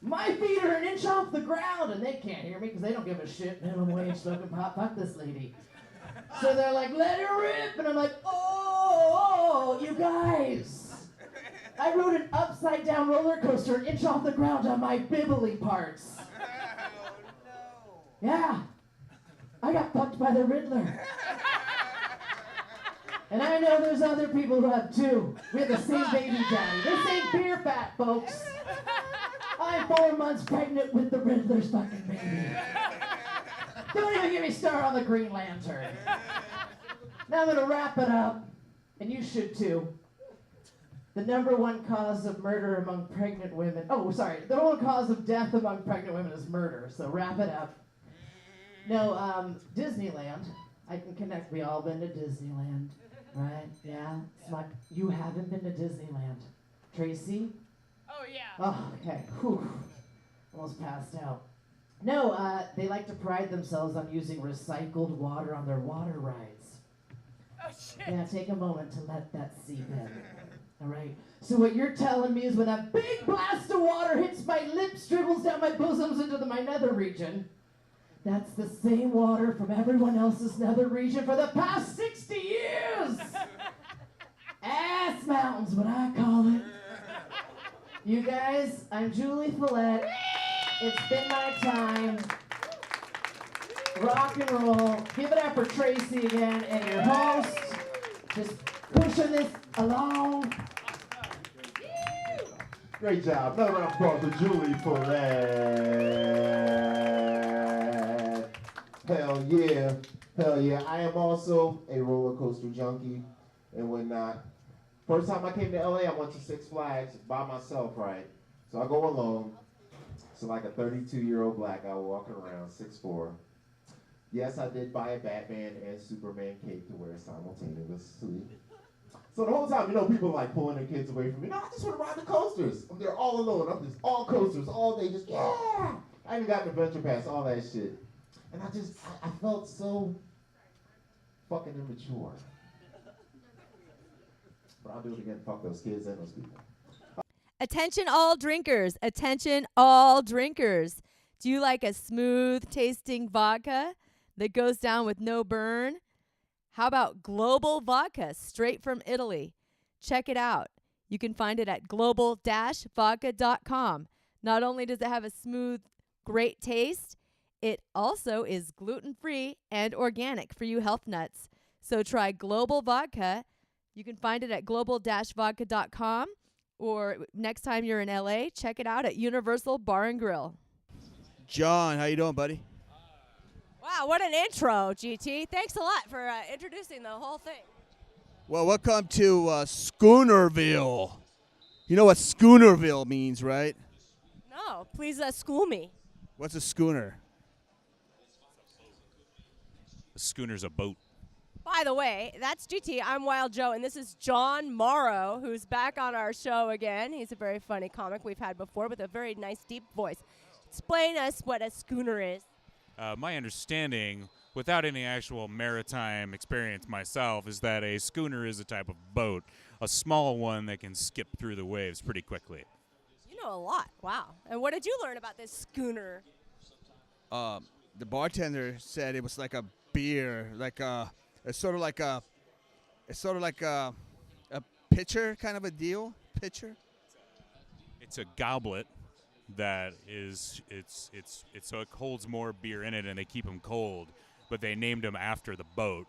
G: My feet are an inch off the ground, and they can't hear me because they don't give a shit. Minimum wage, smoking pot, fuck this lady. So they're like, let her rip, and I'm like, oh, you guys. I rode an upside-down roller coaster an inch off the ground on my bibbly parts. Yeah, I got fucked by the Riddler. And I know there's other people who have too. We have the same baby daddy. This ain't beer fat, folks. I'm 4 months pregnant with the Riddler's fucking baby. Don't even get me started on the Green Lantern. Now I'm gonna wrap it up, and you should too. The #1 cause of murder among pregnant women. Oh, sorry. The #1 cause of death among pregnant women is murder. So wrap it up. No, Disneyland. I can connect. We all been to Disneyland, right? Yeah. You haven't been to Disneyland, Tracy?
D: Oh yeah.
G: Oh, okay. Whew. Almost passed out. No, they like to pride themselves on using recycled water on their water rides.
D: Oh shit.
G: Yeah, take a moment to let that seep in. All right. So what you're telling me is when that big blast of water hits my lips, dribbles down my bosoms into my nether region, that's the same water from everyone else's nether region for the past 60 years. Ass Mountain's what I call it. You guys, I'm Julie Folette. It's been my time. Rock and roll. Give it up for Tracy again and your host. Just pushing this along.
F: Great job. Another round of applause for Julie Folette. Hell yeah. Hell yeah. I am also a roller coaster junkie and whatnot. First time I came to LA, I went to Six Flags by myself, right? So I go alone. So like a 32-year-old black guy walking around, 6'4". Yes, I did buy a Batman and Superman cape to wear simultaneously. So the whole time, you know, people are like pulling their kids away from me. No, I just want to ride the coasters. I'm there all alone. I'm just all coasters all day, just yeah. I even got an adventure pass, all that shit. And I felt so fucking immature. But I'll do it again. Fuck those kids and those people.
A: Attention all drinkers. Attention all drinkers. Do you like a smooth tasting vodka that goes down with no burn? How about Global Vodka, straight from Italy? Check it out. You can find it at global-vodka.com. Not only does it have a smooth, great taste, it also is gluten-free and organic for you health nuts. So try Global Vodka. You can find it at global-vodka.com, or next time you're in LA, check it out at Universal Bar and Grill.
B: John, how you doing, buddy?
D: Wow, what an intro, GT. Thanks a lot for introducing the whole thing.
B: Well, welcome to Schoonerville. You know what Schoonerville means, right?
D: No, please school me.
B: What's a schooner?
H: A schooner's a boat.
D: By the way, that's GT. I'm Wild Joe, and this is Jon Morrow, who's back on our show again. He's a very funny comic we've had before with a very nice, deep voice. Explain us what a schooner is.
H: My understanding, without any actual maritime experience myself, is that a schooner is a type of boat, a small one that can skip through the waves pretty quickly.
D: You know a lot. Wow. And what did you learn about this schooner?
B: The bartender said it was like a beer, it's sort of like a pitcher kind of a deal. Pitcher.
H: It's a goblet that is it's so it holds more beer in it, and they keep them cold. But they named them after the boat.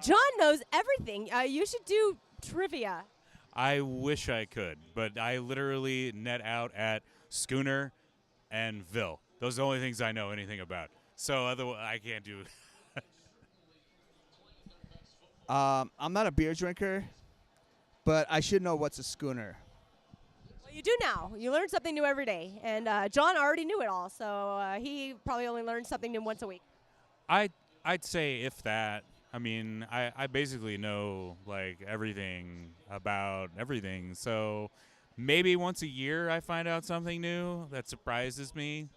D: John knows everything. You should do trivia.
H: I wish I could, but I literally net out at schooner and Ville. Those are the only things I know anything about. So otherwise, I can't do.
B: I'm not a beer drinker, but I should know what's a schooner.
D: Well, you do now. You learn something new every day. And John already knew it all, so he probably only learns something new once a week.
H: I'd say if that. I mean, I basically know like everything about everything. So maybe once a year I find out something new that surprises me.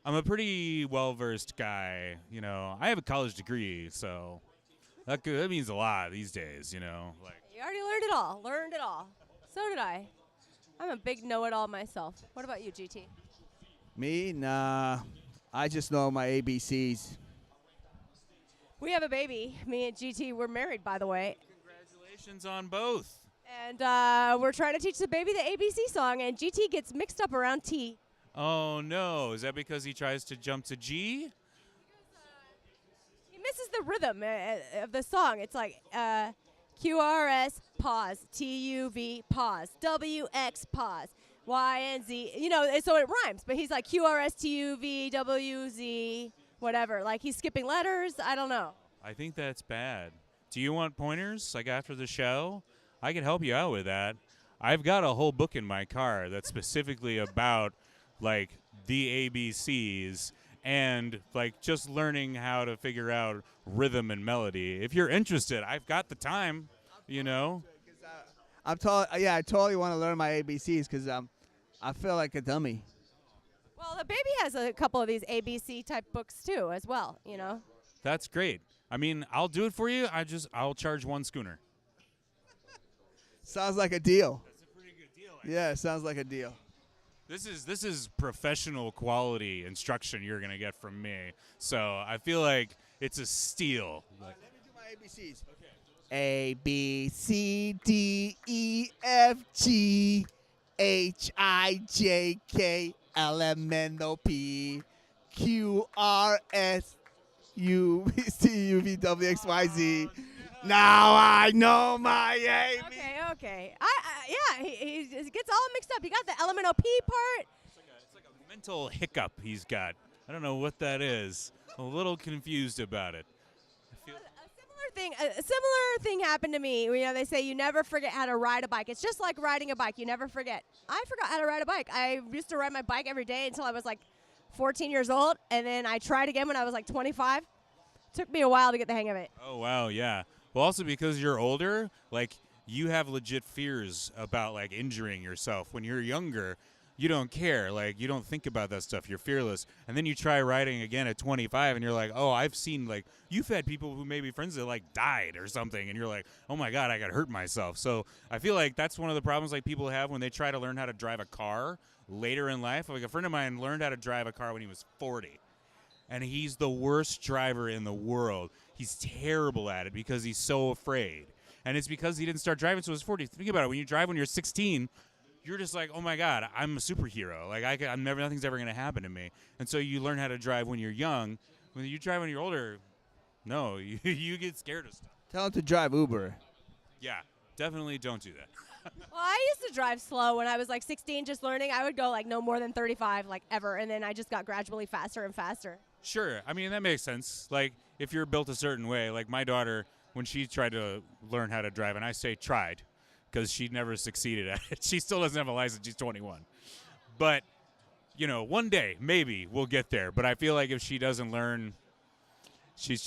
H: I'm a pretty well-versed guy, you know. I have a college degree, so that means a lot these days, you know. Like
D: You already learned it all. So did I. I'm a big know-it-all myself. What about you, GT?
B: Me? Nah. I just know my ABCs.
D: We have a baby. Me and GT, we're married, by the way.
H: congratulations on both.
D: And we're trying to teach the baby the ABC song, and GT gets mixed up around T.
H: Oh no, is that because he tries to jump to G?
D: He misses the rhythm of the song. It's like QRS, pause, TUV, pause, WX, pause, Y and Z. You know, and so it rhymes, but he's like QRS, TUV, WZ, whatever. Like he's skipping letters. I don't know.
H: I think that's bad. Do you want pointers, like after the show? I can help you out with that. I've got a whole book in my car that's specifically about, like, the ABCs and, like, just learning how to figure out rhythm and melody. If you're interested, I've got the time, you know.
B: I totally want to learn my ABCs because I feel like a dummy.
D: Well, the baby has a couple of these ABC type books too, as well. You know.
H: That's great. I mean, I'll do it for you. I'll charge one schooner.
B: Sounds like a deal.
H: That's a pretty good deal.
B: Yeah, it sounds like a deal.
H: This is professional quality instruction you're gonna get from me. So I feel like it's a steal.
B: Let me do my ABCs.
H: Okay.
B: A, B, C, D, E, F, G, H, I, J, K, L, M, N, O, P, Q, R, S, U, V, C, U, V, W, X, Y, Z. Now I know my A, B.
D: Okay. Yeah, he gets all mixed up. He got the LMNOP part.
H: It's like a mental hiccup he's got. I don't know what that is. I'm a little confused about it.
D: A similar thing happened to me. You know, they say you never forget how to ride a bike. It's just like riding a bike. You never forget. I forgot how to ride a bike. I used to ride my bike every day until I was like 14 years old, and then I tried again when I was like 25. Took me a while to get the hang of it.
H: Oh, wow, yeah. Well, also because you're older, like, you have legit fears about, like, injuring yourself. When you're younger, you don't care. Like, you don't think about that stuff. You're fearless. And then you try riding again at 25, and you're like, oh, I've seen, like, you've had people who may be friends that, like, died or something, and you're like, oh, my God, I got hurt myself. So I feel like that's one of the problems, like, people have when they try to learn how to drive a car later in life. Like, a friend of mine learned how to drive a car when he was 40. And he's the worst driver in the world. He's terrible at it because he's so afraid. And it's because he didn't start driving until he was 40. Think about it. When you drive when you're 16, you're just like, oh, my God, I'm a superhero. Like, nothing's ever going to happen to me. And so you learn how to drive when you're young. When you drive when you're older, no, you get scared of stuff.
B: Tell him to drive Uber.
H: Yeah, definitely don't do that.
D: Well, I used to drive slow when I was like 16, just learning. I would go like no more than 35, like ever, and then I just got gradually faster and faster.
H: Sure. I mean, that makes sense. Like, if you're built a certain way, like my daughter, when she tried to learn how to drive, and I say tried because she never succeeded at it. She still doesn't have a license. She's 21. But, you know, one day, maybe we'll get there. But I feel like if she doesn't learn, she's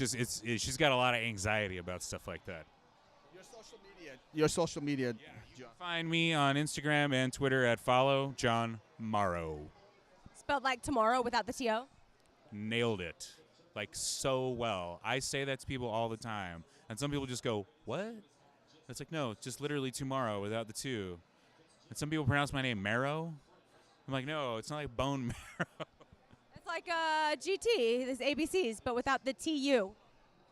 H: got a lot of anxiety about stuff like that.
B: Your social media.
H: Yeah, you can find me on Instagram and Twitter at follow Jon Morrow.
D: Spelled like tomorrow without the T-O?
H: Nailed it. Like, so well. I say that to people all the time. And some people just go, what? It's like, no, just literally tomorrow without the two. And some people pronounce my name Marrow. I'm like, no, it's not like bone marrow.
D: It's like GT, there's ABCs, but without the TU.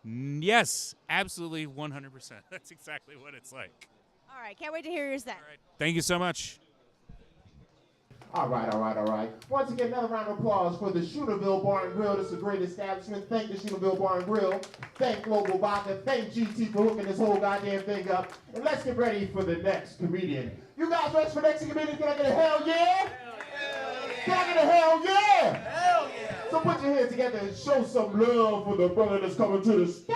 H: Yes, absolutely 100%. That's exactly what it's like.
D: All right, can't wait to hear your set.
H: All right. Thank you so much.
F: All right. Once again, another round of applause for the Schoonerville Bar and Grill. This is a great establishment. Thank the Schoonerville Bar and Grill. Thank Global Vodka. Thank GT for hooking this whole goddamn thing up. And let's get ready for the next comedian. You guys ready for the next comedian? Can I get a hell yeah? Hell yeah. Can I get a hell yeah? Hell yeah. So put your hands together and show some love for the brother that's coming to the stage.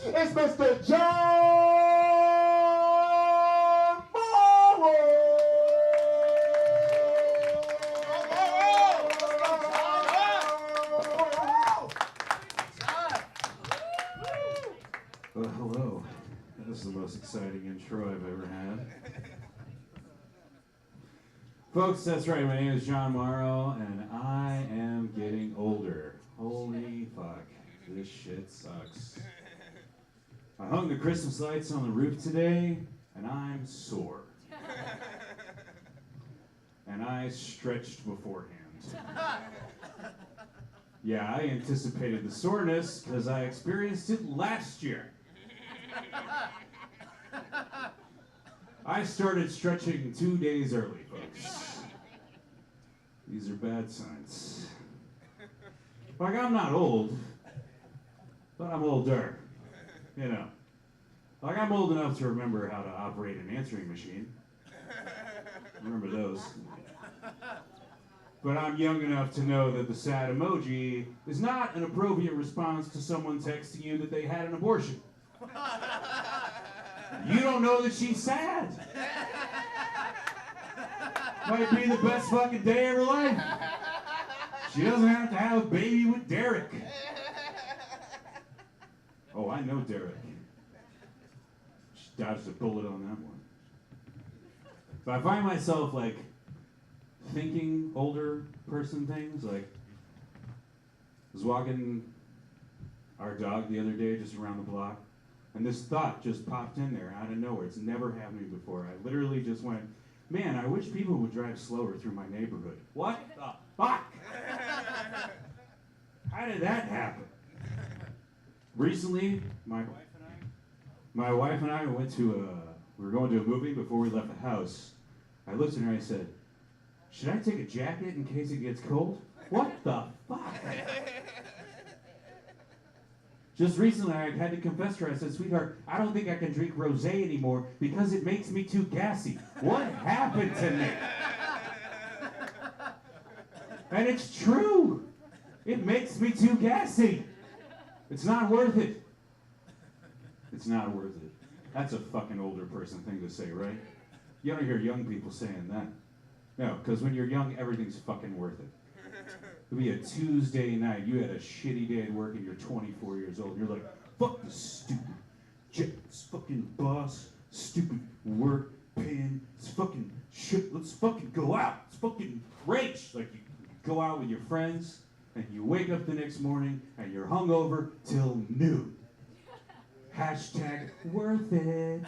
F: It's Mr. Jon Morrow.
I: Hello. This is the most exciting intro I've ever had. Folks, that's right. My name is Jon Morrow, and I am getting older. Holy fuck. This shit sucks. I hung the Christmas lights on the roof today, and I'm sore. And I stretched beforehand. Yeah, I anticipated the soreness because I experienced it last year. I started stretching 2 days early, folks. These are bad signs. Like, I'm not old, but I'm older, you know. Like, I'm old enough to remember how to operate an answering machine. Remember those. But I'm young enough to know that the sad emoji is not an appropriate response to someone texting you that they had an abortion. You don't know that she's sad. Might be the best fucking day of her life. She doesn't have to have a baby with Derek. Oh, I know Derek. She dodged a bullet on that one. But I find myself, like, thinking older person things. Like, I was walking our dog the other day just around the block, and this thought just popped in there out of nowhere. It's never happened to me before. I literally just went, man, I wish people would drive slower through my neighborhood. What the fuck? How did that happen? Recently, my My wife and I we were going to a movie before we left the house. I looked at her and I said, should I take a jacket in case it gets cold? What the fuck? Just recently, I had to confess to her. I said, sweetheart, I don't think I can drink rosé anymore because it makes me too gassy. What happened to me? And it's true. It makes me too gassy. It's not worth it. It's not worth it. That's a fucking older person thing to say, right? You don't hear young people saying that. No, because when you're young, everything's fucking worth it. It'll be a Tuesday night. You had a shitty day at work and you're 24 years old. And you're like, fuck this stupid jet, this fucking boss, stupid work, paying, it's fucking shit. Let's fucking go out. It's fucking rage. Like you go out with your friends and you wake up the next morning and you're hungover till noon. Hashtag worth it.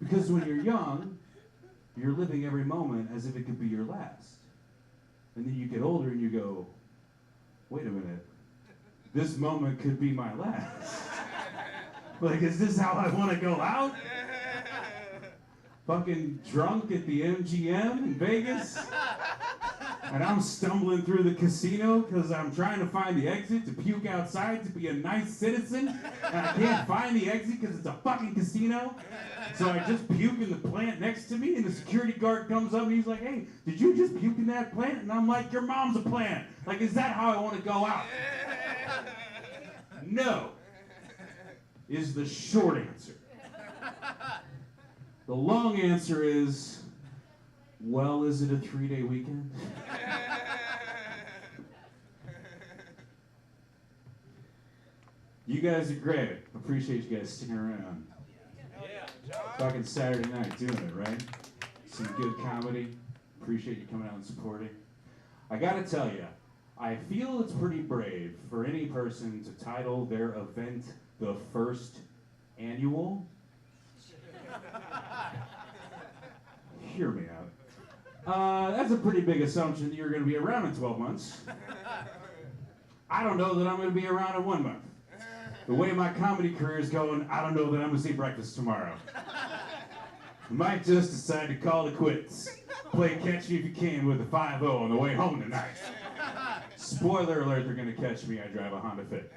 I: Because when you're young, you're living every moment as if it could be your last. And then you get older and you go, wait a minute, this moment could be my last. Like, is this how I want to go out? Fucking drunk at the MGM in Vegas? And I'm stumbling through the casino because I'm trying to find the exit to puke outside to be a nice citizen. And I can't find the exit because it's a fucking casino. So I just puke in the plant next to me and the security guard comes up and he's like, hey, did you just puke in that plant? And I'm like, your mom's a plant. Like, is that how I want to go out? No, is the short answer. The long answer is, well, is it a 3-day weekend? You guys are great. Appreciate you guys sticking around. Fucking Saturday night doing it, right? Some good comedy. Appreciate you coming out and supporting. I gotta tell you, I feel it's pretty brave for any person to title their event the first annual. Hear me out. That's a pretty big assumption that you're going to be around in 12 months. I don't know that I'm going to be around in 1 month. The way my comedy career is going, I don't know that I'm going to see Breakfast tomorrow. I might just decide to call it quits. Play Catch Me If You Can with a 5-0 on the way home tonight. Spoiler alert, they're going to catch me. I drive a Honda Fit.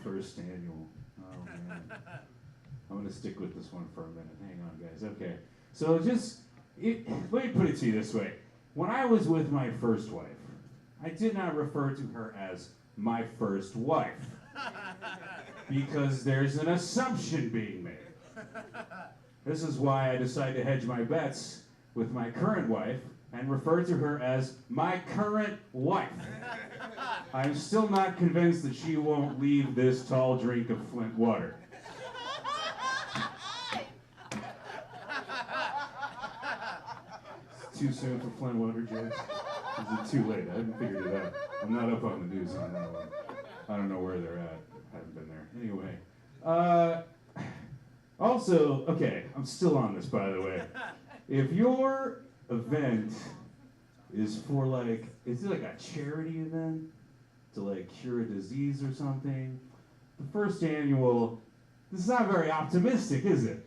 I: First annual. Oh, man. I'm going to stick with this one for a minute. Hang on, guys. Okay. So let me put it to you this way. When I was with my first wife, I did not refer to her as my first wife. Because there's an assumption being made. This is why I decided to hedge my bets with my current wife and refer to her as my current wife. I'm still not convinced that she won't leave this tall drink of Flint water. It's too soon for Flint water, Jess? Is it too late? I haven't figured it out. I'm not up on the news on that one. I don't know where they're at. I haven't been there. Anyway. Also, okay, I'm still on this, by the way. If your event is for is it like a charity event to cure a disease or something? The first annual, this is not very optimistic, is it?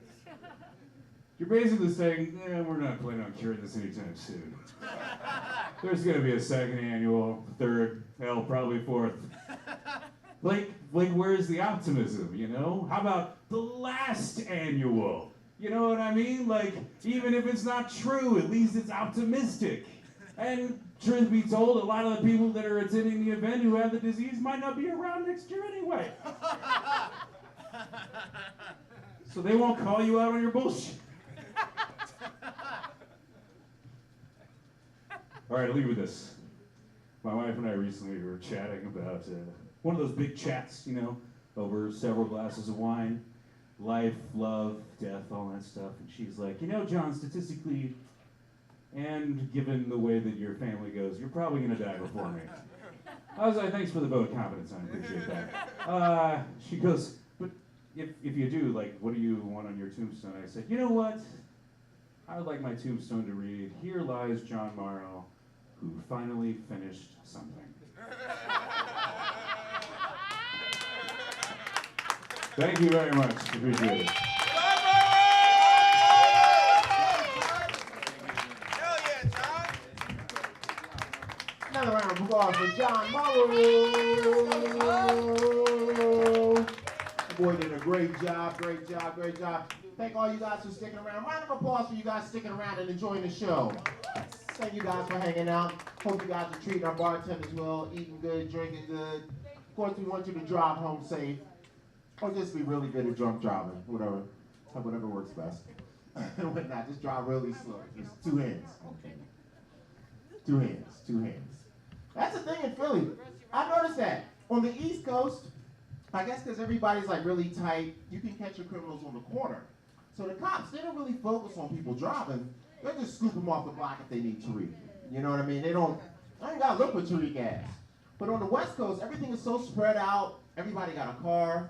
I: You're basically saying, we're not planning on curing this anytime soon. There's gonna be a second annual, third, hell, probably fourth. Where's the optimism, you know? How about the last annual? You know what I mean? Even if it's not true, at least it's optimistic. And truth be told, a lot of the people that are attending the event who have the disease might not be around next year anyway. So they won't call you out on your bullshit. All right, I'll leave you with this. My wife and I recently were chatting about one of those big chats, over several glasses of wine. Life, love, death, all that stuff. And she's like, Jon, statistically, and given the way that your family goes, you're probably going to die before me. I was like, thanks for the vote of confidence, I appreciate that. She goes, but if you do, what do you want on your tombstone? I said, you know what? I would like my tombstone to read, here lies Jon Morrow, who finally finished something. Thank you very much. Appreciate it.
F: Another round of applause for Jon Morrow. The boy did a great job, great job, great job. Thank all you guys for sticking around. Round of applause for you guys sticking around and enjoying the show. Thank you guys for hanging out. Hope you guys are treating our bartenders well, eating good, drinking good. Of course, we want you to drive home safe, or just be really good at drunk driving, whatever works best. Whatnot, just drive really slow. Just two hands. Okay. Two hands. That's the thing in Philly. I noticed that on the East Coast, I guess because everybody's like really tight, you can catch your criminals on the corner. So the cops, they don't really focus on people driving. They'll just scoop them off the block if they need Tariq. You know what I mean? I ain't gotta look for Tariq ass. But on the West Coast, everything is so spread out. Everybody got a car.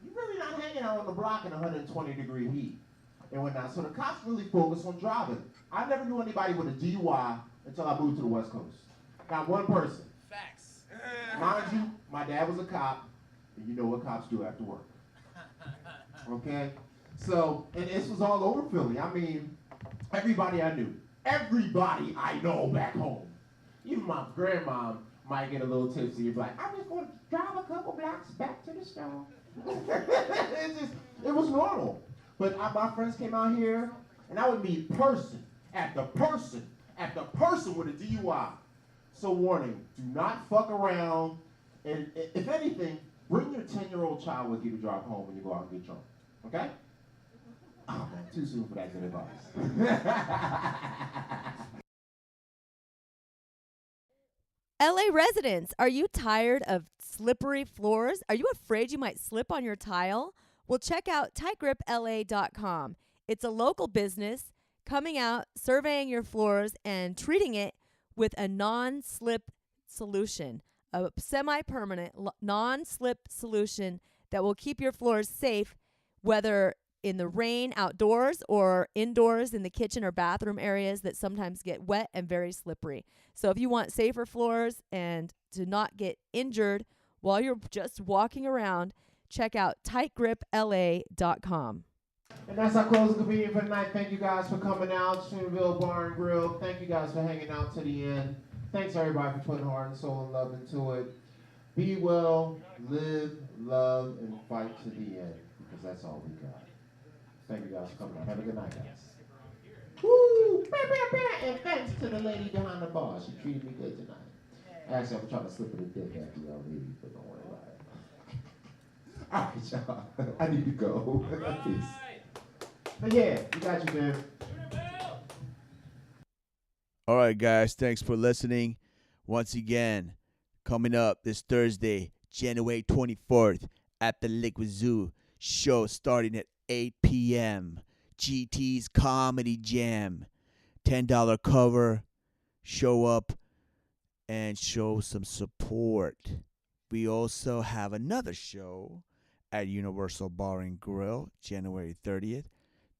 F: You're really not hanging out on the block in 120-degree heat and whatnot. So the cops really focus on driving. I never knew anybody with a DUI until I moved to the West Coast. Not one person.
J: Facts.
F: Mind you, my dad was a cop, and you know what cops do after work. Okay? So, and this was all over Philly. I mean, everybody I knew. Everybody I know back home. Even my grandma might get a little tipsy. You'd be like, I'm just going to drive a couple blocks back to the store. It was normal. But my friends came out here, and I would meet person after person after person with a DUI. So warning, do not fuck around. And if anything, bring your 10-year-old child with you to drive home when you go out and get drunk. Okay? Oh man, too soon for that good advice.
D: LA residents, are you tired of slippery floors? Are you afraid you might slip on your tile? Well, check out tightgripla.com. It's a local business coming out, surveying your floors, and treating it with a non-slip solution, a semi-permanent non-slip solution that will keep your floors safe, whether in the rain outdoors or indoors in the kitchen or bathroom areas that sometimes get wet and very slippery. So if you want safer floors and to not get injured while you're just walking around, check out tightgripla.com.
F: And that's our closing convenient for tonight. Thank you guys for coming out. Schoonerville Bar and Grill. Thank you guys for hanging out to the end. Thanks everybody for putting heart and soul and love into it. Be well, live, love, and fight to the end, because that's all we got. Thank you guys for coming out. Have a good night, guys. Woo! And thanks to the lady behind the bar. She treated me good tonight. Actually, I'm trying to slip her the dick after y'all leave, but don't worry about it. All right, y'all. I need to go. Peace. But yeah, we got you, man.
B: All right, guys. Thanks for listening. Once again, coming up this Thursday, January 24th, at the Liquid Zoo. Show starting at 8 p.m. GT's Comedy Jam. $10 cover. Show up and show some support. We also have another show at Universal Bar and Grill, January 30th.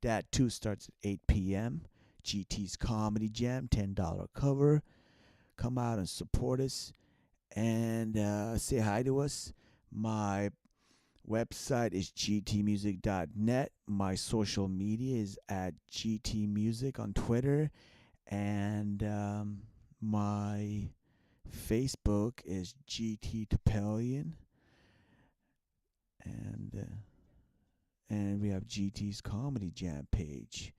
B: That too starts at 8 p.m. GT's Comedy Jam, $10 cover. Come out and support us and say hi to us. My website is gtmusic.net. My social media is at gtmusic on Twitter. And my Facebook is GT Topelian. And we have GT's Comedy Jam page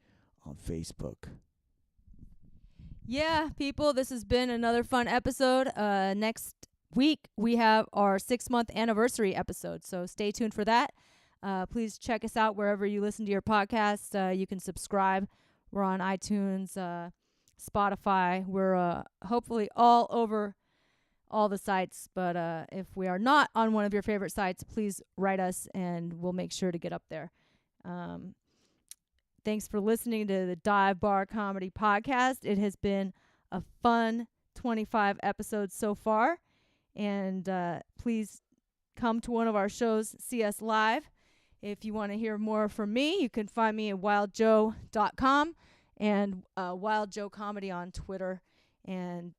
B: on Facebook.
A: Yeah, people, this has been another fun episode. Next week, we have our 6-month anniversary episode, so stay tuned for that. Please check us out wherever you listen to your podcast. You can subscribe. We're on iTunes, Spotify. We're hopefully all over all the sites, but if we are not on one of your favorite sites, please write us, and we'll make sure to get up there. Thanks for listening to the Dive Bar Comedy Podcast. It has been a fun 25 episodes so far. And please come to one of our shows, see us live. If you want to hear more from me, you can find me at wildjoe.com and Wild Joe Comedy on Twitter. And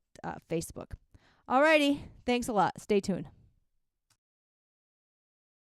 A: Facebook. Alrighty, thanks a lot. Stay tuned.